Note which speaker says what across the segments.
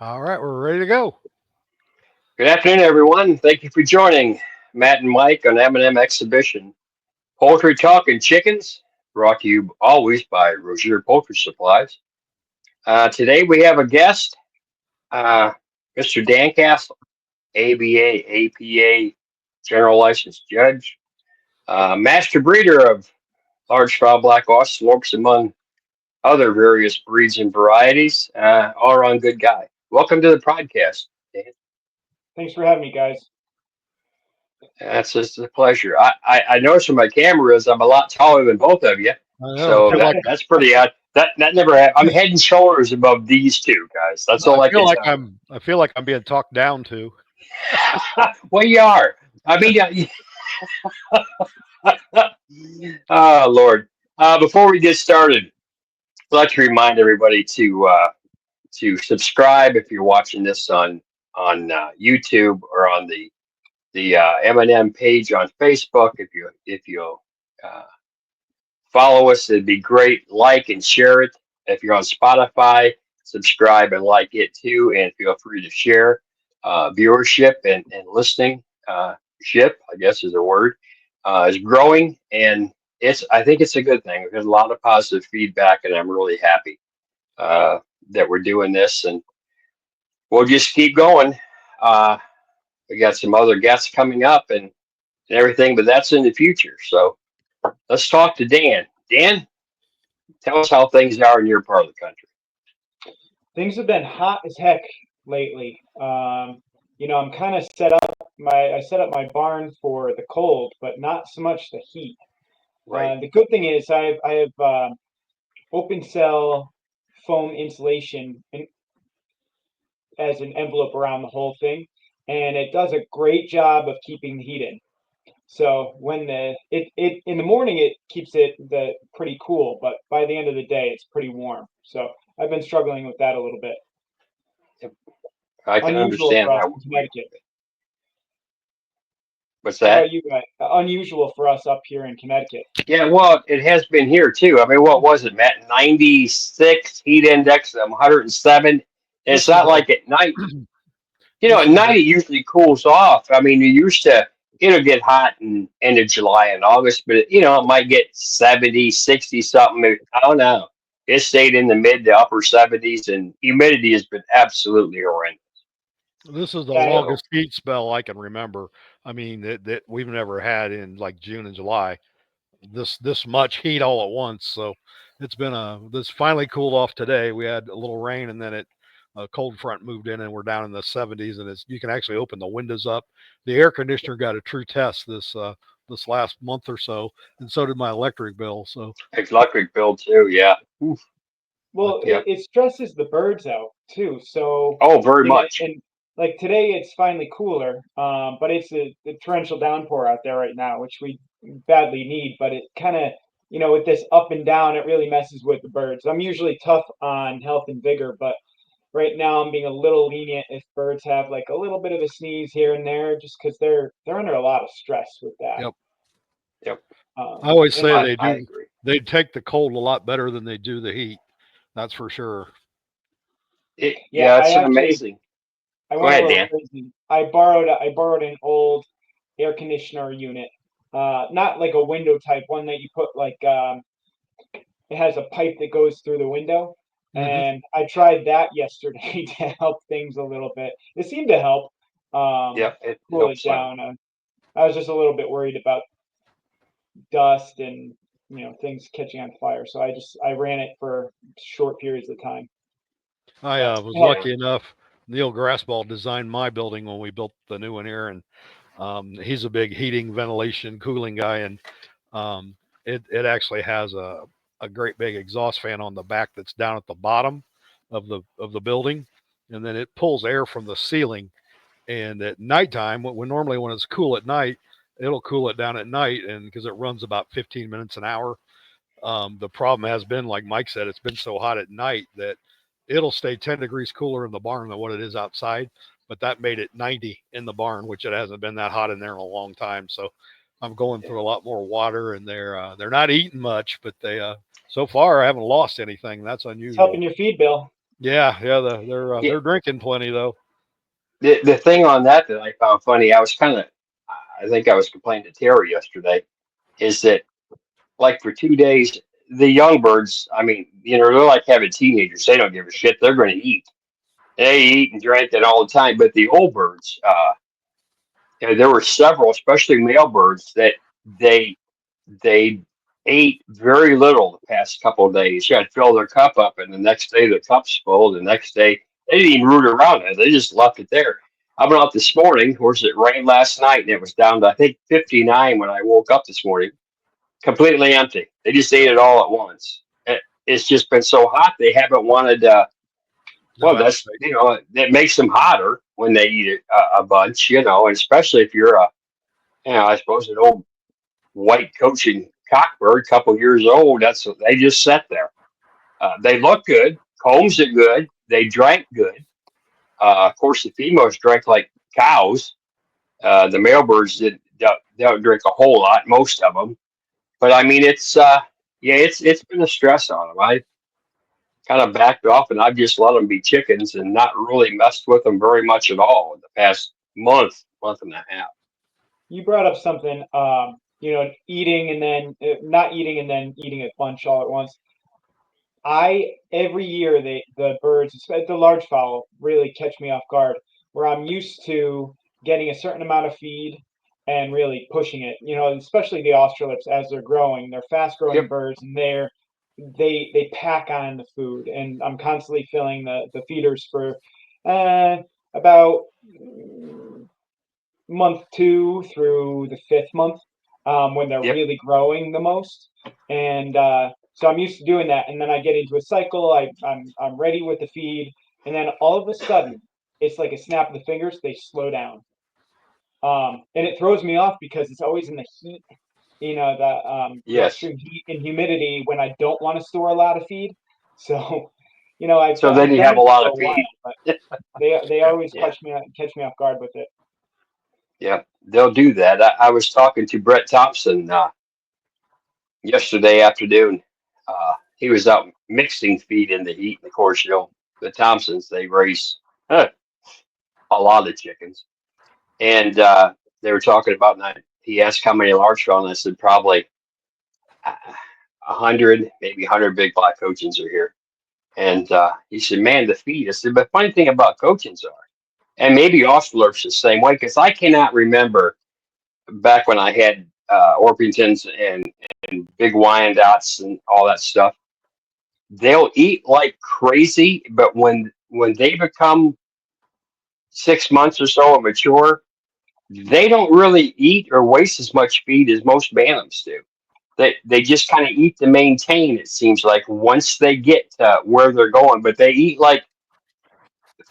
Speaker 1: All right, we're ready to go.
Speaker 2: Good afternoon, everyone. Thank you for joining Matt and Mike on M&M Exhibition. Poultry Talk and Chickens, brought to you always by Rozier Poultry Supplies. Today we have a guest, uh, Mr. Dan Castle, ABA, APA, General License Judge, Master Breeder of large fowl black Australorps, among other various breeds and varieties. All around good guy. Welcome to the podcast, Dan.
Speaker 3: Thanks for having me, guys.
Speaker 2: That's just a pleasure. I noticed from my cameras I'm a lot taller than both of you,
Speaker 1: I know.
Speaker 2: so that's pretty odd. That never happened. I'm head and shoulders above these two guys. That's all I can tell you.
Speaker 1: I feel like I'm being talked down to.
Speaker 2: Well, you are. I mean, oh Lord. Before we get started, I'd like to remind everybody to subscribe if you're watching this on YouTube or on the M&M page on Facebook. If you uh, follow us, it'd be great. Like and share it. If you're on Spotify, subscribe and like it too. And feel free to share. Viewership and listening ship, I guess is a word, is growing. And I think it's a good thing. We've had a lot of positive feedback, and I'm really happy uh, that we're doing this. And we'll just keep going. Uh, we got some other guests coming up and everything, but that's in the future. So let's talk to Dan. Dan, tell us how things are in your part of the country.
Speaker 3: Things have been hot as heck lately. I'm kind of set up my barn for the cold, but not so much the heat.
Speaker 2: Right.
Speaker 3: The good thing is I have open cell foam insulation as an envelope around the whole thing, and it does a great job of keeping the heat in. So when it in the morning it keeps the pretty cool, but by the end of the day it's pretty warm. So I've been struggling with that a little bit.
Speaker 2: I can
Speaker 3: Unusual
Speaker 2: understand
Speaker 3: for us
Speaker 2: how.
Speaker 3: in Connecticut.
Speaker 2: What's
Speaker 3: How
Speaker 2: that?
Speaker 3: about you guys? Unusual for us up here in Connecticut.
Speaker 2: Yeah, well, it has been here too. I mean, what was it, Matt? 96 heat index, 107. And it's
Speaker 1: This is
Speaker 2: not
Speaker 1: like
Speaker 2: like at night.
Speaker 1: this
Speaker 2: At
Speaker 1: is
Speaker 2: night it usually cools off. I mean, you used to, it'll get hot in end of July and August, but it might get 70, 60 something. I don't know. It stayed in the mid to upper 70s, and humidity has been absolutely horrendous.
Speaker 1: this is the
Speaker 3: Yeah,
Speaker 2: So,
Speaker 1: longest heat spell I can remember. I mean that we've never had in like June and July. This much heat all at once. So it's been this finally cooled off today. We had a little rain and then a cold front moved in and we're down in the 70s and you can actually open the windows up. The air conditioner got a true test this last month or so, and so did my electric bill. So
Speaker 2: electric bill too, yeah. Oof,
Speaker 1: but
Speaker 3: well,
Speaker 2: yeah.
Speaker 3: it stresses the birds out too. So
Speaker 2: Oh, very
Speaker 3: you know,
Speaker 2: much.
Speaker 3: and like today it's finally cooler, but it's a torrential downpour out there right now, which we badly need. But it kind of, with this up and down, it really messes with the birds. I'm usually tough on health and vigor, but right now I'm being a little lenient if birds have like a little bit of a sneeze here and there, just because they're under a lot of stress with that.
Speaker 1: yep,
Speaker 2: Yep.
Speaker 1: I always
Speaker 3: And
Speaker 1: say
Speaker 2: I agree.
Speaker 1: they take the cold a lot better than they do the heat. That's for sure.
Speaker 3: yeah,
Speaker 2: Yeah, it's amazing.
Speaker 3: I
Speaker 2: Go
Speaker 3: went a
Speaker 2: ahead,
Speaker 3: little
Speaker 2: Dan.
Speaker 3: crazy. I borrowed an old air conditioner unit, not like a window type one that you put like it has a pipe that goes through the window.
Speaker 1: Hmm.
Speaker 3: And I tried that yesterday to help things a little bit. It seemed to help
Speaker 2: Yep, it
Speaker 3: cool it
Speaker 2: helps some.
Speaker 3: down. I was just a little bit worried about dust and things catching on fire, so I ran it for short periods of time.
Speaker 1: I
Speaker 3: But
Speaker 1: was
Speaker 3: it helped.
Speaker 2: Yeah.
Speaker 1: lucky enough. Neil Grassball designed my building when we built the new one here, and he's a big heating, ventilation, cooling guy, and it actually has a great big exhaust fan on the back that's down at the bottom of the building, and then it pulls air from the ceiling. And at nighttime, when it's cool at night, it'll cool it down at night, and because it runs about 15 minutes an hour. The problem has been, like Mike said, it's been so hot at night that it'll stay 10 degrees cooler in the barn than what it is outside. But that made it 90 in the barn, which it hasn't been that hot in there in a long time. So I'm going through a lot more water, and they're not eating much, but they so far I haven't lost anything. That's
Speaker 3: It's helping
Speaker 1: unusual.
Speaker 3: your feed bill.
Speaker 1: Yeah, they're drinking plenty though.
Speaker 2: The thing on that I found funny, I think I was complaining to Terry yesterday, is that like for 2 days, the young birds, I mean, they're like having teenagers. They don't give a shit. They're going to eat. They eat and drink it all the time. But the old birds, there were several, especially male birds, that they they ate very little the past couple of days. You had to fill their cup up, and the next day the cup's full. The next day they didn't even root around it; they just left it there. I went out this morning. Of course, it rained last night, and it was down to I think 59 when I woke up this morning. Completely empty. They just ate it all at once. It's just been so hot they haven't wanted.
Speaker 1: No
Speaker 2: Well, that's
Speaker 1: appetite.
Speaker 2: that makes them hotter when they eat it a bunch. And especially if you're I suppose an old white coaching cockbird, couple years old. That's they just sat there. They look good. Combs are good. They drank good. Of course, the females drank like cows. The male birds don't drink a whole lot, most of them. But I mean, it's been a stress on them. I kind of backed off and I've just let them be chickens and not really messed with them very much at all in the past month and a half.
Speaker 3: You brought up something, eating and then not eating and then eating a bunch all at once. I every year the birds, especially the large fowl, really catch me off guard. Where I'm used to getting a certain amount of feed and really pushing it. Especially the Australips as they're growing. They're fast growing
Speaker 2: Yep.
Speaker 3: birds, and they pack on the food, and I'm constantly filling the feeders for uh, about month 2 through the 5th month, when they're
Speaker 2: Yep.
Speaker 3: really growing the most. And so I'm used to doing that. And then I get into a cycle. I'm ready with the feed, and then all of a sudden, it's like a snap of the fingers. They slow down, and it throws me off because it's always in the heat. The
Speaker 2: Yes.
Speaker 3: extreme heat and humidity when I don't want to store a lot of feed. So,
Speaker 2: So then
Speaker 3: I've
Speaker 2: you
Speaker 3: done
Speaker 2: have a
Speaker 3: it
Speaker 2: lot
Speaker 3: for
Speaker 2: of
Speaker 3: a
Speaker 2: feed.
Speaker 3: while, but they always
Speaker 2: Yeah.
Speaker 3: catch me off guard with it.
Speaker 2: Yeah. They'll do that. I was talking to Brett Thompson yesterday afternoon. He was out mixing feed in the heat. And of course, the Thompsons, they raise a lot of chickens. And they were talking about that. He asked how many large fowl, and I said probably 100, maybe 100 big black cochins are here. And he said, man, the feed. I said, but funny thing about cochins are, and maybe Osler's the same way, because I cannot remember back when I had Orpingtons and big Wyandottes and all that stuff. They'll eat like crazy, but when they become 6 months or so and mature, they don't really eat or waste as much feed as most bantams do. They just kind of eat to maintain. It seems like once they get to where they're going, but they eat like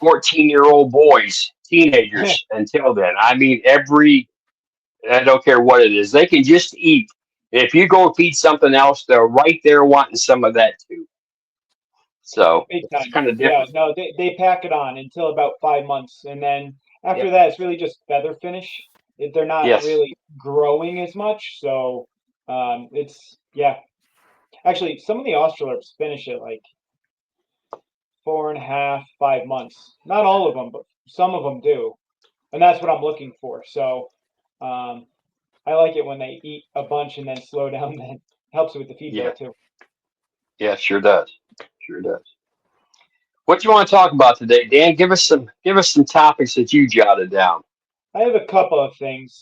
Speaker 2: 14-year-old boys, teenagers until then. I mean, I don't care what it is, they can just eat. And if you go feed something else, they're right there wanting some of that too. So
Speaker 3: Big
Speaker 2: it's
Speaker 3: time.
Speaker 2: kind of
Speaker 3: Yeah,
Speaker 2: different.
Speaker 3: no, they pack it on until about 5 months, and then after
Speaker 2: Yep.
Speaker 3: that, it's really just feather finish. They're not
Speaker 2: Yes.
Speaker 3: really growing as much, so it's yeah. Actually, some of the Australips finish it like 4.5, 5 months. Not all of them, but some of them do, and that's what I'm looking for. So um, I like it when they eat a bunch and then slow down. Then helps with the feed bill
Speaker 2: Yeah.
Speaker 3: too.
Speaker 2: Yeah. Sure does. Sure does. What do you want to talk about today, Dan? Give us some topics that you jotted down.
Speaker 3: I have a couple of things.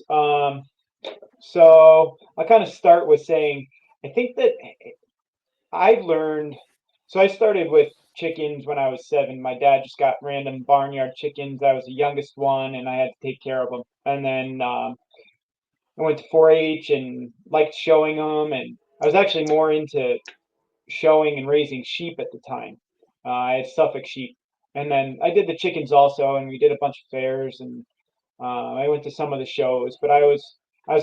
Speaker 3: So I'll kind of start with saying I think that I've learned. So I started with chickens when I was 7. My dad just got random barnyard chickens. I was the youngest one, and I had to take care of them. And then I went to 4-H and liked showing them. And I was actually more into showing and raising sheep at the time. I had Suffolk sheep, and then I did the chickens also, and we did a bunch of fairs, and I went to some of the shows. But I was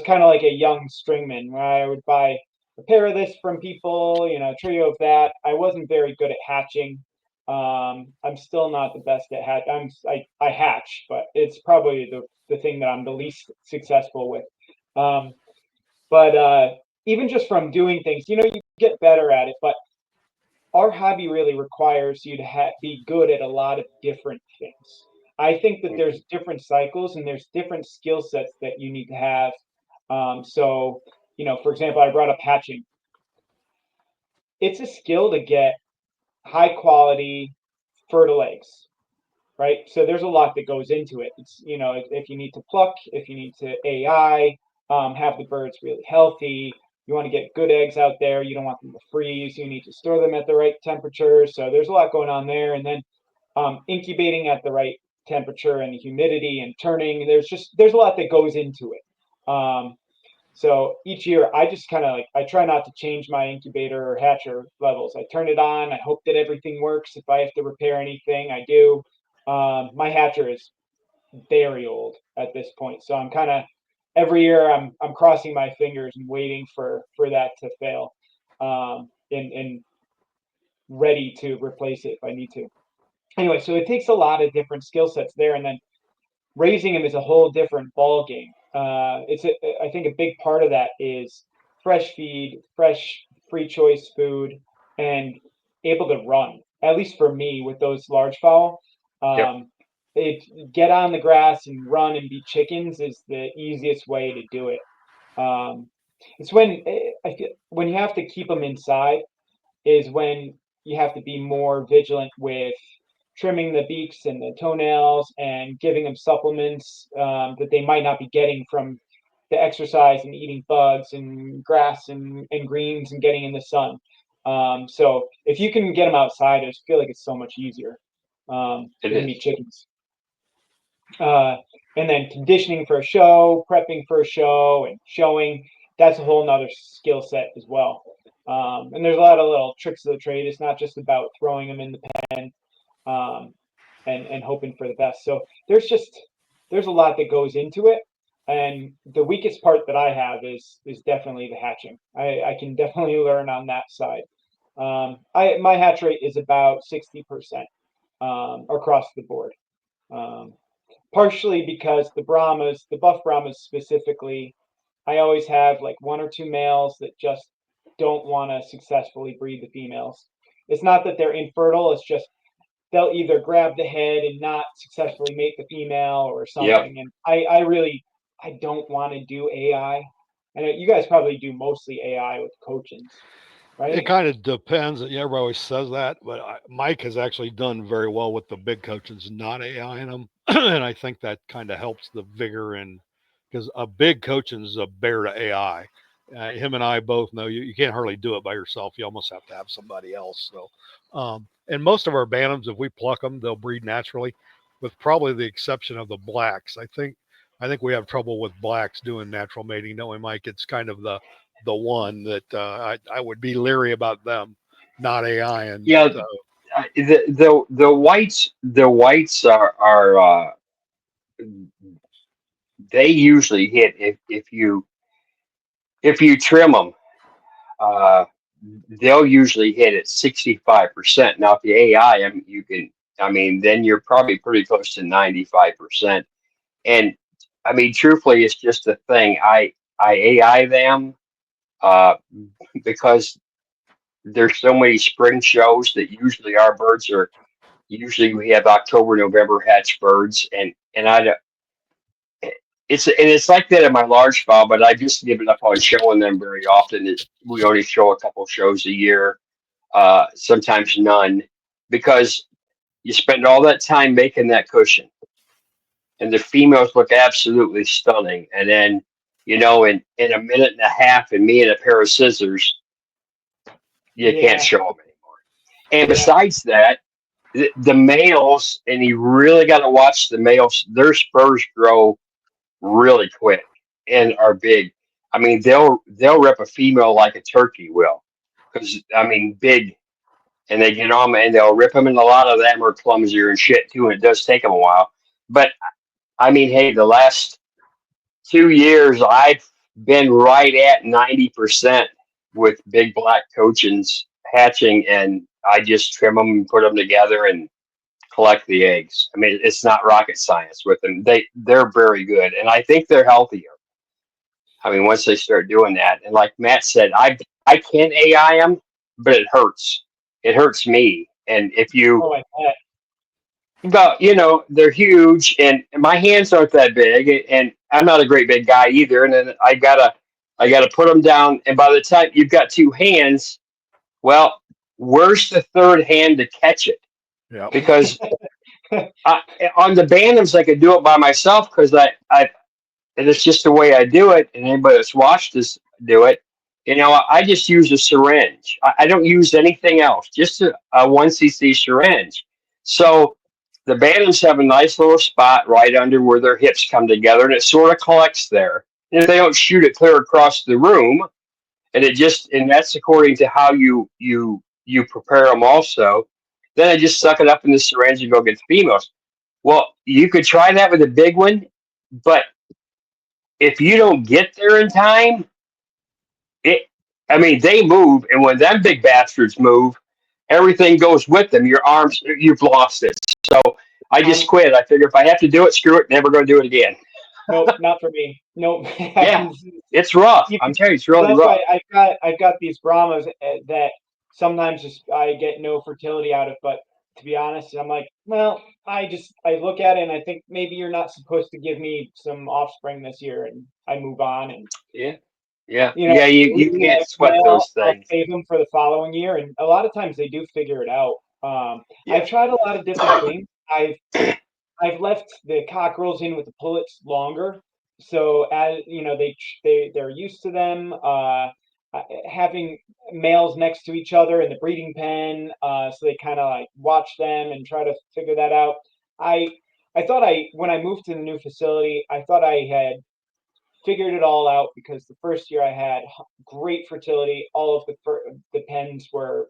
Speaker 3: kind of like a young stringman where I would buy a pair of this from people, a trio of that. I wasn't very good at hatching. I'm still not the best at hatch. I hatch, but it's probably the thing that I'm the least successful with. Um, but even just from doing things, you get better at it. But our hobby really requires you to be good at a lot of different things. I think that there's different cycles and there's different skill sets that you need to have. So, for example, I brought up hatching. It's a skill to get high quality fertile eggs, right? So there's a lot that goes into it. It's, if you need to pluck, if you need to AI, have the birds really healthy. You want to get good eggs out there. You don't want them to freeze. You need to store them at the right temperature. So there's a lot going on there. And then incubating at the right temperature and the humidity and turning. There's a lot that goes into it. So each year I just kind of I try not to change my incubator or hatcher levels. I turn it on. I hope that everything works. If I have to repair anything, I do. My hatcher is very old at this point, so I'm kind of every year I'm crossing my fingers and waiting for that to fail, and ready to replace it if I need to. Anyway, so it takes a lot of different skill sets there, and then raising them is a whole different ball game. I think a big part of that is fresh feed, fresh free choice food, and able to run. At least for me, with those large fowl,
Speaker 2: Yep.
Speaker 3: Get on the grass and run and be chickens is the easiest way to do it. It's when you have to keep them inside is when you have to be more vigilant with trimming the beaks and the toenails and giving them supplements that they might not be getting from the exercise and eating bugs and grass and greens and getting in the sun. So if you can get them outside, I just feel like it's so much easier.
Speaker 2: It
Speaker 3: to meet
Speaker 2: is.
Speaker 3: chickens. And then conditioning for a show, prepping for a show, and showing. That's a whole nother skill set as well. And there's a lot of little tricks of the trade. It's not just about throwing them in the pen and hoping for the best. So there's a lot that goes into it. And the weakest part that I have is definitely the hatching. I can definitely learn on that side. My hatch rate is about 60% across the board. Partially because the buff Brahmas specifically, I always have like one or two males that just don't want to successfully breed the females. It's not that they're infertile, it's just they'll either grab the head and not successfully mate the female or
Speaker 2: Yep.
Speaker 3: something. And I don't want to do AI. And you guys probably do mostly AI with coachings, right?
Speaker 1: It kind of depends. Everybody always says that, but Mike has actually done very well with the big coaches, not AI in them, and I think that kind of helps the vigor and because a big coaching is a bear to AI. Him and I both know you can't hardly do it by yourself. You almost have to have somebody else. So, and most of our bantams, if we pluck them, they'll breed naturally, with probably the exception of the blacks. I think we have trouble with blacks doing natural mating, don't we, Mike? It's kind of the one that I would be leery about them, not AI. And
Speaker 2: Yeah. The whites are they usually hit if you trim them. They'll usually hit at 65%. Now, if the AI, then you're probably pretty close to 95%. And I mean, truthfully, it's just a thing. I AI them uh, because there's so many spring shows that usually our birds are. Usually, we have October, November hatch birds, and it's like that in my large file, but I just give it up on showing them very often. We only show a couple shows a year, sometimes none, because you spend all that time making that cushion, and the females look absolutely stunning. And then, in a minute and a half, and me and a pair of scissors, you can't
Speaker 3: Yeah,
Speaker 2: show them anymore. And
Speaker 3: yeah,
Speaker 2: besides that, the males, and you really got to watch the males. Their spurs grow really quick and are big. I mean, they'll rip a female like a turkey will, because I mean, big, and they get on and they'll rip them, and a lot of them are clumsier and shit too, and it does take them a while. But I mean, hey, the last 2 years I've been right at 90% with big black cochins hatching, and I just trim them and put them together and collect the eggs. I mean, it's not rocket science with them. They're very good, and I think they're healthier. I mean, once they start doing that, and like Matt said, I can AI them, but it hurts. it hurts me. And if you,
Speaker 3: Oh, I bet.
Speaker 2: but they're huge, and my hands aren't that big, and I'm not a great big guy either. And then I gotta put them down. And by the time you've got two hands, well, where's the third hand to catch it?
Speaker 1: Yeah.
Speaker 2: Because I, on the Bantams, I could do it by myself because and it's just the way I do it. And anybody that's watched us do it, I just use a syringe. I don't use anything else, just a 1cc syringe. So the Bantams have a nice little spot right under where their hips come together, and it sort of collects there. And if they don't shoot it clear across the room, and that's according to how you prepare them also. Then I just suck it up in the syringe and go get females. Well, you could try that with a big one, but if you don't get there in time, it I mean they move, and when them big bastards move, everything goes with them. Your arms, you've lost it. So I just
Speaker 3: Um,
Speaker 2: quit. I figure if I have to do it, screw it, never gonna do it again.
Speaker 3: nope, not for me. Nope.
Speaker 2: Yeah, it's rough. I'm
Speaker 3: Even
Speaker 2: telling you, it's really
Speaker 3: that's
Speaker 2: rough.
Speaker 3: why I've got these Brahmas that sometimes just I get no fertility out of. But to be honest, I'm like, well, I look at it and I think maybe you're not supposed to give me some offspring this year, and I move on. And
Speaker 2: Yeah, yeah,
Speaker 3: you know,
Speaker 2: yeah. You
Speaker 3: losing
Speaker 2: can't
Speaker 3: a
Speaker 2: sweat
Speaker 3: male,
Speaker 2: those
Speaker 3: I'll
Speaker 2: things.
Speaker 3: save them for the following year. And a lot of times they do figure it out.
Speaker 2: Yeah.
Speaker 3: I've tried a lot of different things. I've left the cockerels in with the pullets longer, so as you know, they're used to them. Having males next to each other in the breeding pen, so they kind of like watch them and try to figure that out. I I thought when I moved to the new facility, I thought I had figured it all out because the first year I had great fertility. All of the pens were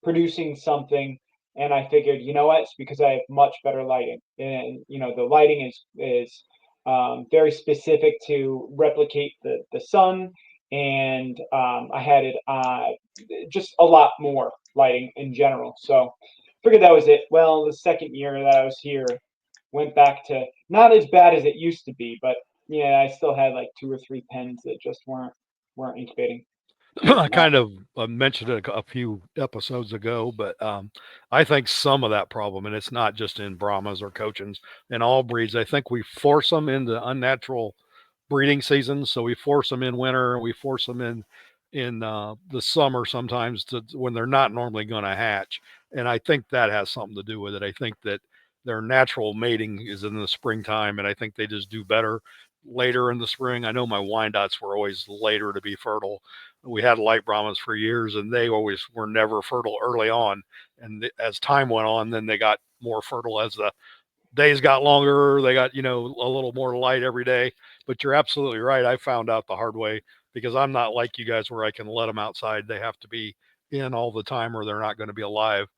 Speaker 3: producing something, and I figured, you know what, it's because I have much better lighting, and the lighting is very specific to replicate the sun, and I had it just a lot more lighting in general. So figured that was it. Well, the second year that I was here went back to not as bad as it used to be, but yeah, I still had like two or three pens that just weren't incubating.
Speaker 1: I
Speaker 3: Uh,
Speaker 1: kind of mentioned it a few episodes ago, but I think some of that problem, and it's not just in Brahmas or Cochins, in all breeds, I think we force them into unnatural breeding seasons. So we force them in winter, we force them in the summer sometimes when they're not normally going to hatch, and I think that has something to do with it. I think that their natural mating is in the springtime, and I think they just do better later in the spring. I know my Wyandottes were always later to be fertile. We had light Brahmins for years, and they always were never fertile early on. And as time went on, then they got more fertile as the days got longer. They got a little more light every day. But you're absolutely right. I found out the hard way because I'm not like you guys where I can let them outside. They have to be in all the time, or they're not going to be alive.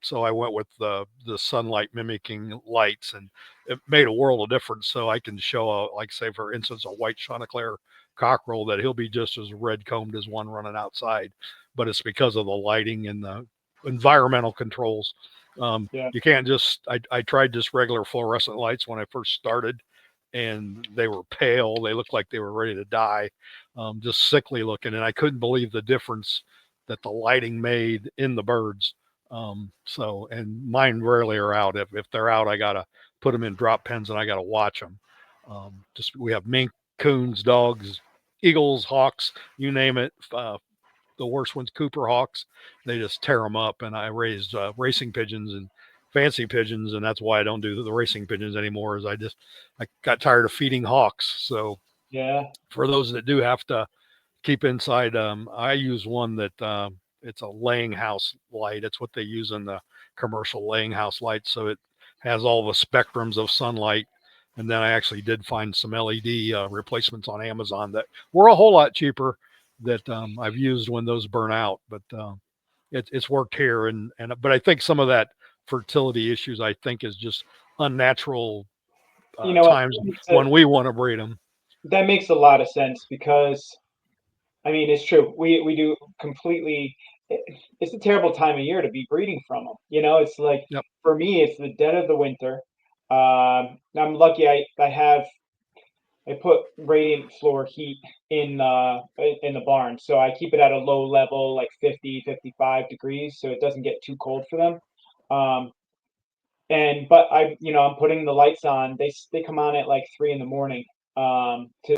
Speaker 1: So I went with the sunlight mimicking lights, and it made a world of difference. So I can show like say for instance, a white Chanticleer cockerel that he'll be just as red combed as one running outside, but it's because of the lighting and the environmental controls.
Speaker 3: yeah.
Speaker 1: You can't just. I tried just regular fluorescent lights when I first started, and they were pale. They looked like they were ready to die, just sickly looking, and I couldn't believe the difference that the lighting made in the birds. And mine rarely are out. If they're out, I gotta put them in drop pens and I gotta watch them. Just we have mink, coons, dogs, eagles, hawks, you name it. The worst ones, Cooper hawks, they just tear them up. And I raised racing pigeons and fancy pigeons, and that's why I don't do the racing pigeons anymore. Is I got tired of feeding hawks. So
Speaker 3: Yeah.
Speaker 1: for those that do have to keep inside. I use one that it's a laying house light. It's what they use in the commercial laying house lights. So it has all the spectrums of sunlight. And then I actually did find some LED replacements on Amazon that were a whole lot cheaper that I've used when those burn out. But it's worked here. But I think some of that fertility issues I think is just unnatural
Speaker 3: You know what?
Speaker 1: times when we want to breed them.
Speaker 3: That makes a lot of sense because I mean it's true. We do completely. It's a terrible time of year to be breeding from them. It's like
Speaker 1: Yep.
Speaker 3: for me, it's the dead of the winter. I'm lucky. I have I put radiant floor heat in the barn, so I keep it at a low level, like 50, 55 degrees, so it doesn't get too cold for them. But I'm putting the lights on. They come on at like 3 in the morning to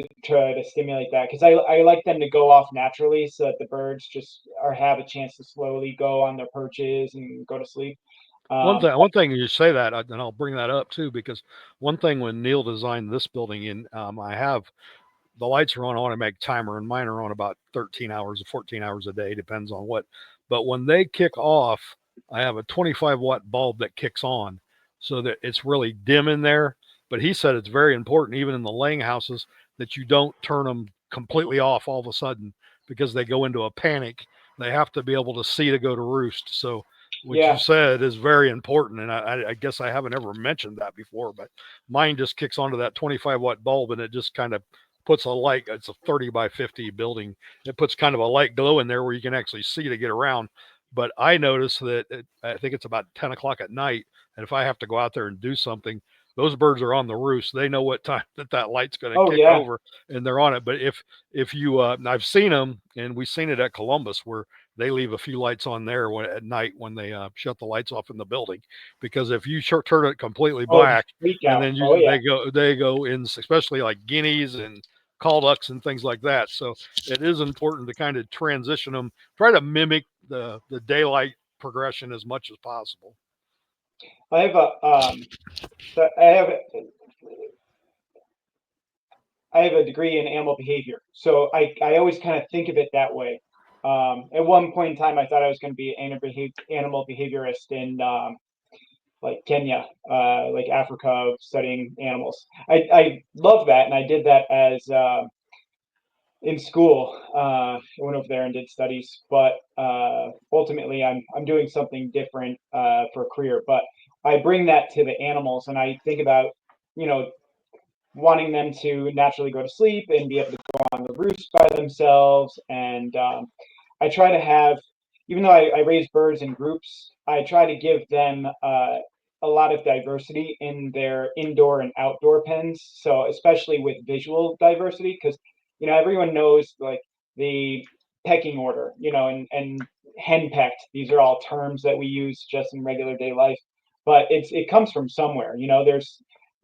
Speaker 3: stimulate that, because I like them to go off naturally so that the birds just have a chance to slowly go on their perches and go to sleep.
Speaker 1: One thing you say that, and I'll bring that up too, because one thing when Neil designed this building, and I have the lights are on automatic timer, and mine are on about 13 hours or 14 hours a day, depends on what. But when they kick off, I have a 25-watt bulb that kicks on, so that it's really dim in there. But he said it's very important, even in the laying houses, that you don't turn them completely off all of a sudden, because they go into a panic. They have to be able to see to go to roost. So what you
Speaker 3: Yeah.
Speaker 1: said is very important, and I guess I haven't ever mentioned that before, but mine just kicks onto that 25-watt bulb, and it just kind of puts a light. It's a 30 by 50 building. It puts kind of a light glow in there where you can actually see to get around. But I notice that I think it's about 10 o'clock at night, and if I have to go out there and do something, those birds are on the roost. They know what time that light's going to
Speaker 3: Oh
Speaker 1: kick
Speaker 3: yeah.
Speaker 1: over, and they're on it. But if you, I've seen them, and we've seen it at Columbus where they leave a few lights on there at night when they shut the lights off in the building, because if you turn it completely
Speaker 3: Oh, the
Speaker 1: black,
Speaker 3: freak
Speaker 1: and
Speaker 3: out.
Speaker 1: then
Speaker 3: Oh yeah.
Speaker 1: they go in, especially like guineas and call ducks and things like that. So it is important to kind of transition them, try to mimic the daylight progression as much as possible.
Speaker 3: I have so I have a degree in animal behavior, so I always kind of think of it that way. At one point in time, I thought I was going to be an animal behaviorist in like Kenya, like Africa, studying animals. I love that, and I did that as in school. I went over there and did studies, but ultimately, I'm doing something different for a career. But I bring that to the animals, and I think about you know wanting them to naturally go to sleep and be able to go on the roost by themselves. And I try to have, even though I raise birds in groups, I try to give them a lot of diversity in their indoor and outdoor pens. So especially with visual diversity, because everyone knows like the pecking order, and henpecked. These are all terms that we use just in regular day life, but it comes from somewhere. There's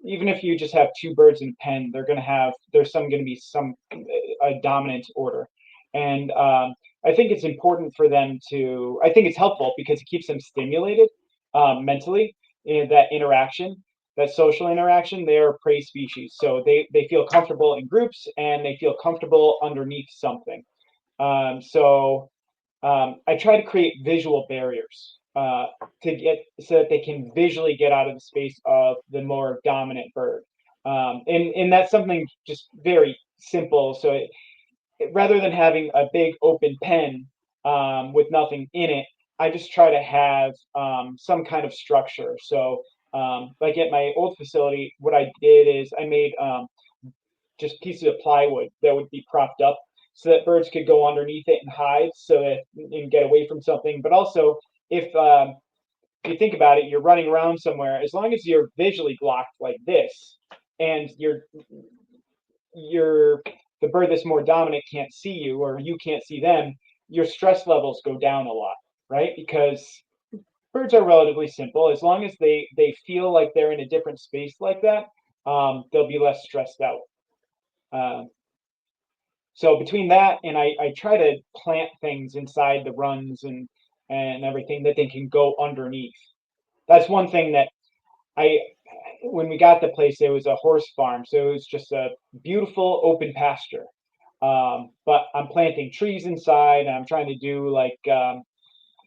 Speaker 3: even if you just have two birds in a pen, there's going to be some a dominant order, and I think it's important for them to. I think it's helpful because it keeps them stimulated mentally. In that interaction, that social interaction, they are a prey species, so they feel comfortable in groups and they feel comfortable underneath something. I try to create visual barriers to get so that they can visually get out of the space of the more dominant bird. And that's something just very simple. So rather than having a big open pen with nothing in it, I just try to have some kind of structure. So like at my old facility, what I did is I made just pieces of plywood that would be propped up so that birds could go underneath it and hide and get away from something. But also, if you think about it, you're running around somewhere. As long as you're visually blocked like this, and you're the bird that's more dominant can't see you, or you can't see them, your stress levels go down a lot, right? Because birds are relatively simple. As long as they feel like they're in a different space like that, they'll be less stressed out. So between that and I try to plant things inside the runs and everything that they can go underneath. That's one thing that I when we got the place, it was a horse farm, so it was just a beautiful open pasture. But I'm planting trees inside, and I'm trying to do like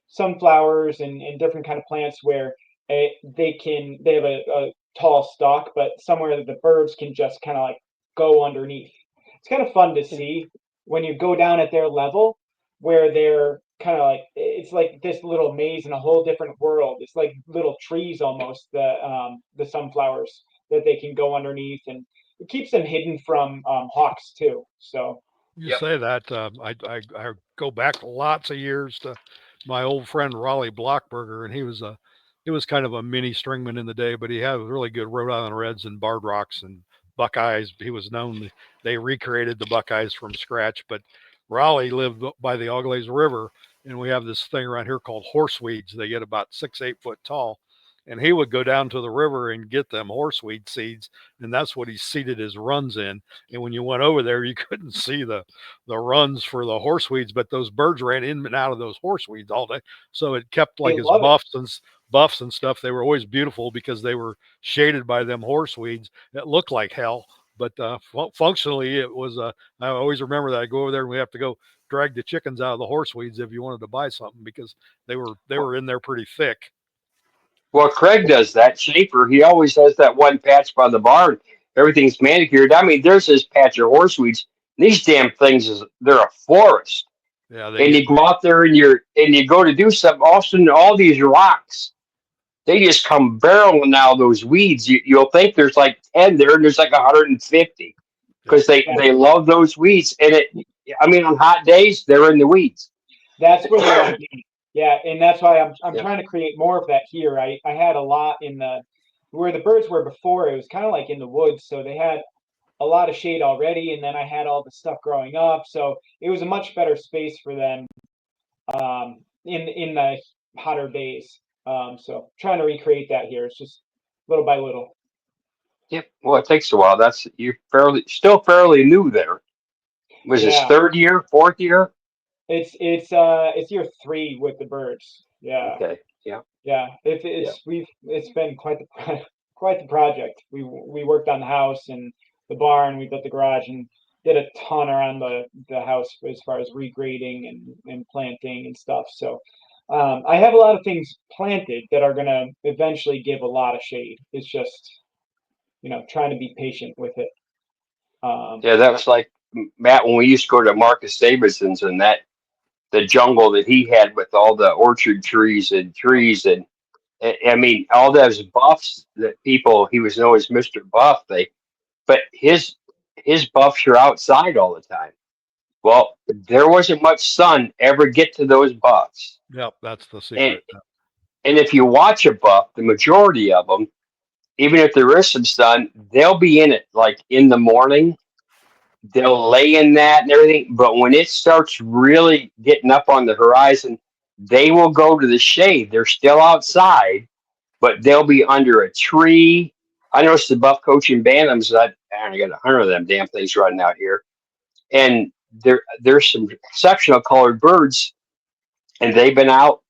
Speaker 3: sunflowers and different kind of plants where they have a tall stalk, but somewhere that the birds can just kind of like go underneath. It's kind of fun to see when you go down at their level, where they're kind of like it's like this little maze in a whole different world. It's like little trees almost, the sunflowers that they can go underneath, and it keeps them hidden from hawks too. So
Speaker 1: You
Speaker 2: Yep.
Speaker 1: say that I go back lots of years to my old friend Raleigh Blockberger, and he was kind of a mini stringman in the day, but he had really good Rhode Island Reds and Barred Rocks and Buckeyes. He was known. They recreated the Buckeyes from scratch, but Raleigh lived by the Auglaize River, and we have this thing around here called horseweeds. They get about 6, 8 foot tall, and he would go down to the river and get them horseweed seeds, and that's what he seeded his runs in. And when you went over there, you couldn't see the runs for the horseweeds, but those birds ran in and out of those horseweeds all day. So it kept
Speaker 3: I
Speaker 1: like his
Speaker 3: love it.
Speaker 1: buffs and stuff. They were always beautiful because they were shaded by them horseweeds. It looked like hell, but functionally it was. I always remember that I go over there and we have to go drag the chickens out of the horseweeds if you wanted to buy something because they were in there pretty thick.
Speaker 2: Well, Craig does that. Schaefer, he always has that one patch by the barn. Everything's manicured. I mean, there's this patch of horseweeds. These damn things they're a forest.
Speaker 1: Yeah,
Speaker 2: And you go out there and you go to do something. All of a sudden, all these rocks, they just come barreling out of those weeds. You'll think there's like 10 there, and there's like 150 because they love those weeds. And I mean, on hot days, they're in the weeds.
Speaker 3: That's where they want to be. Yeah, and that's why I'm trying to create more of that here. I had a lot in the where the birds were before. It was kind of like in the woods, so they had a lot of shade already, and then I had all the stuff growing up, so it was a much better space for them in the hotter days. So trying to recreate that here. It's just little by little.
Speaker 2: Yep. Well, it takes a while. You're still fairly new there. Was this
Speaker 3: Yeah,
Speaker 2: third year, fourth year?
Speaker 3: it's year 3 with the birds. Yeah,
Speaker 2: Okay. Yeah.
Speaker 3: yeah.
Speaker 2: Yeah.
Speaker 3: It's been quite the quite the project. We worked on the house and the barn. We built the garage and did a ton around the house as far as regrading and planting and stuff. So I have a lot of things planted that are gonna eventually give a lot of shade. It's just trying to be patient with it.
Speaker 2: Yeah, that was like Matt when we used to go to Marcus Davidson's and the jungle that he had with all the orchard trees and I mean all those buffs that people he was known as Mr. Buff. But his buffs are outside all the time. Well, there wasn't much sun ever get to those buffs.
Speaker 1: Yep, that's the
Speaker 2: And
Speaker 1: secret.
Speaker 2: and if you watch a buff, the majority of them, even if there is some sun, they'll be in it like in the morning. They'll lay in that and everything. But when it starts really getting up on the horizon, they will go to the shade. They're still outside, but they'll be under a tree. I noticed the buff coaching bantams. I got 100 of them damn things running out here, and there's some exceptional colored birds, and they've been out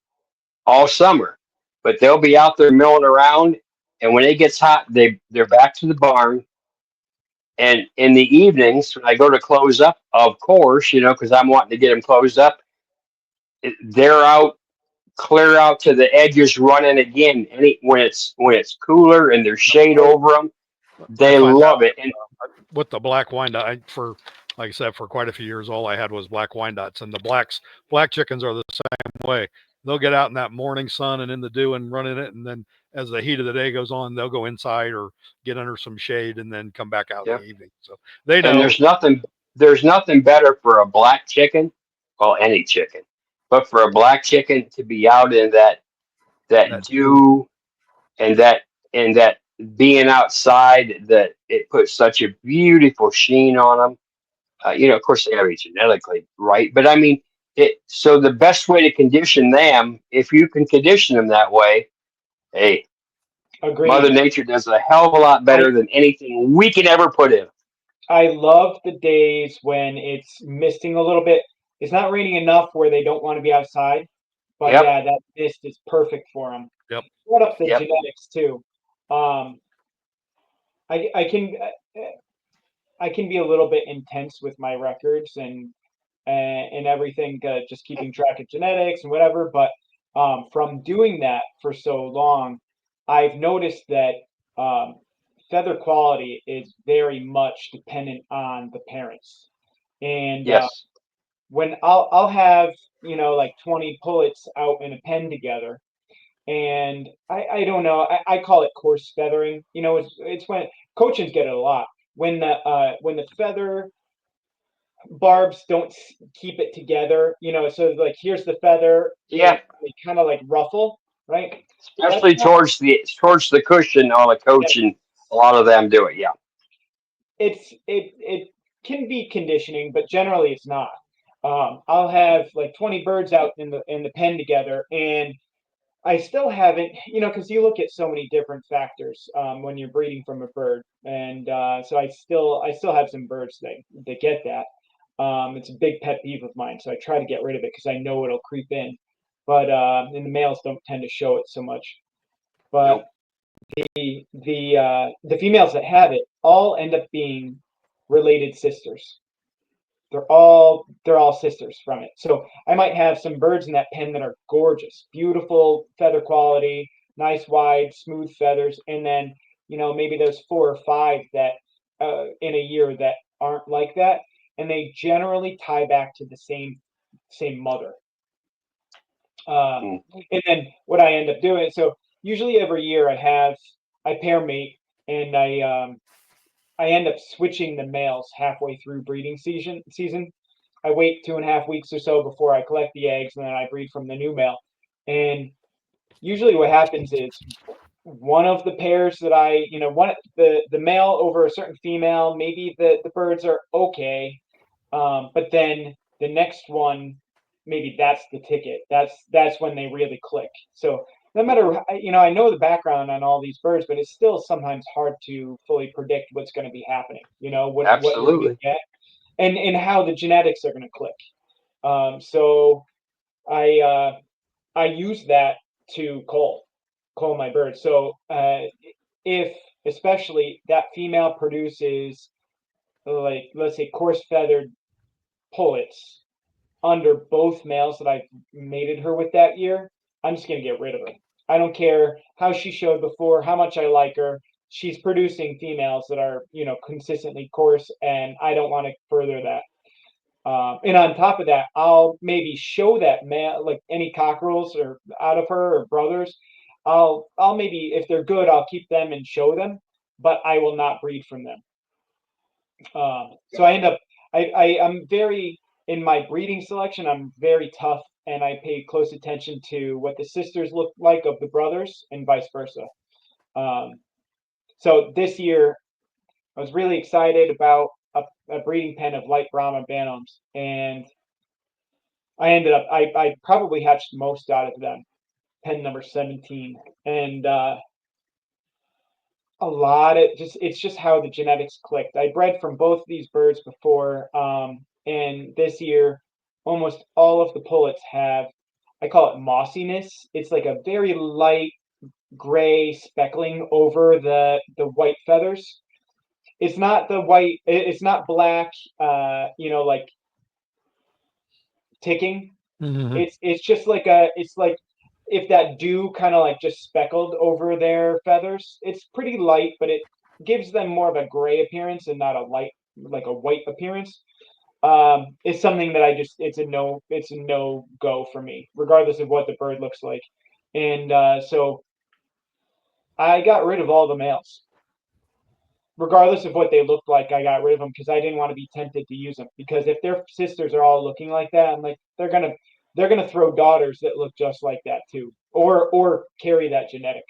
Speaker 2: all summer, but they'll be out there milling around. And when it gets hot, they're back to the barn. And in the evenings, when I go to close up, of course, because I'm wanting to get them closed up, they're out, clear out to the edges, running again. When it's cooler and there's shade over them, they love it. And
Speaker 1: With the black Wyandotte, like I said, for quite a few years, all I had was black Wyandottes, and the black chickens are the same way. They'll get out in that morning sun and in the dew and run in it, and then as the heat of the day goes on, they'll go inside or get under some shade and then come back out in the evening. So they know.
Speaker 2: And there's nothing better for a black chicken, well, any chicken, but for a black chicken to be out in that dew and that being outside, that it puts such a beautiful sheen on them. Of course, they have it genetically right, but I mean, so the best way to condition them, if you can condition them that way, hey,
Speaker 3: Agreed.
Speaker 2: Mother Nature does a hell of a lot better than anything we can ever put in.
Speaker 3: I love the days when it's misting a little bit. It's not raining enough where they don't want to be outside, but
Speaker 2: Yep.
Speaker 3: yeah, that mist is perfect for them.
Speaker 1: Yep.
Speaker 3: What up the
Speaker 2: Yep.
Speaker 3: genetics too? I can be a little bit intense with my records and everything, just keeping track of genetics and whatever. But from doing that for so long, I've noticed that feather quality is very much dependent on the parents. And
Speaker 2: Yes.
Speaker 3: when I'll have like 20 pullets out in a pen together, and I don't know, I call it coarse feathering. It's when coachins get it a lot when the feather barbs don't keep it together. So like here's the feather.
Speaker 2: Yeah.
Speaker 3: They kind of like ruffle, right?
Speaker 2: Especially towards the cushion on a coach, and a lot of them do it. Yeah.
Speaker 3: it can be conditioning, but generally it's not. I'll have like 20 birds out in the pen together, and I still haven't, because you look at so many different factors when you're breeding from a bird, and so I still have some birds that get that. It's a big pet peeve of mine, so I try to get rid of it because I know it'll creep in. But and the males don't tend to show it so much. But
Speaker 2: Nope.
Speaker 3: the females that have it all end up being related sisters. They're all sisters from it. So I might have some birds in that pen that are gorgeous, beautiful feather quality, nice wide, smooth feathers, and then maybe there's 4 or 5 that in a year that aren't like that, and they generally tie back to the same mother.
Speaker 2: Mm.
Speaker 3: And then what I end up doing, so usually every year I pair mate, and I end up switching the males halfway through breeding season. I wait 2.5 weeks or so before I collect the eggs, and then I breed from the new male. And usually what happens is one of the pairs that one the male over a certain female, maybe the birds are okay, but then the next one, maybe that's the ticket. That's when they really click. So no matter, I know the background on all these birds, but it's still sometimes hard to fully predict what's going to be happening. What you're going to
Speaker 2: Absolutely.
Speaker 3: get, and how the genetics are going to click. So I use that to cull my birds. So if especially that female produces, like, let's say, coarse feathered pullets under both males that I've mated her with that year, I'm just gonna get rid of her. I don't care how she showed before, how much I like her. She's producing females that are, consistently coarse, and I don't want to further that. And on top of that, I'll maybe show that male, like any cockerels or out of her or brothers. I'll maybe, if they're good, I'll keep them and show them, but I will not breed from them. So I end up, I'm very, in my breeding selection, I'm very tough, and I pay close attention to what the sisters look like of the brothers and vice versa. Um, so this year, I was really excited about a breeding pen of light Brahma Bantams, and I probably hatched most out of them, pen number 17, and a lot of it's just how the genetics clicked. I bred from both of these birds before, and this year, almost all of the pullets have, I call it mossiness. It's like a very light gray speckling over the white feathers. It's not the white. It's not black. Like ticking.
Speaker 1: Mhm.
Speaker 3: It's just like it's like if that dew kind of like just speckled over their feathers. It's pretty light, but it gives them more of a gray appearance and not a light, like a white appearance. It's something that it's a no go for me, regardless of what the bird looks like. And so I got rid of all the males. Regardless of what they looked like, I got rid of them because I didn't want to be tempted to use them. Because if their sisters are all looking like that, I'm like, they're gonna throw daughters that look just like that too, or carry that genetic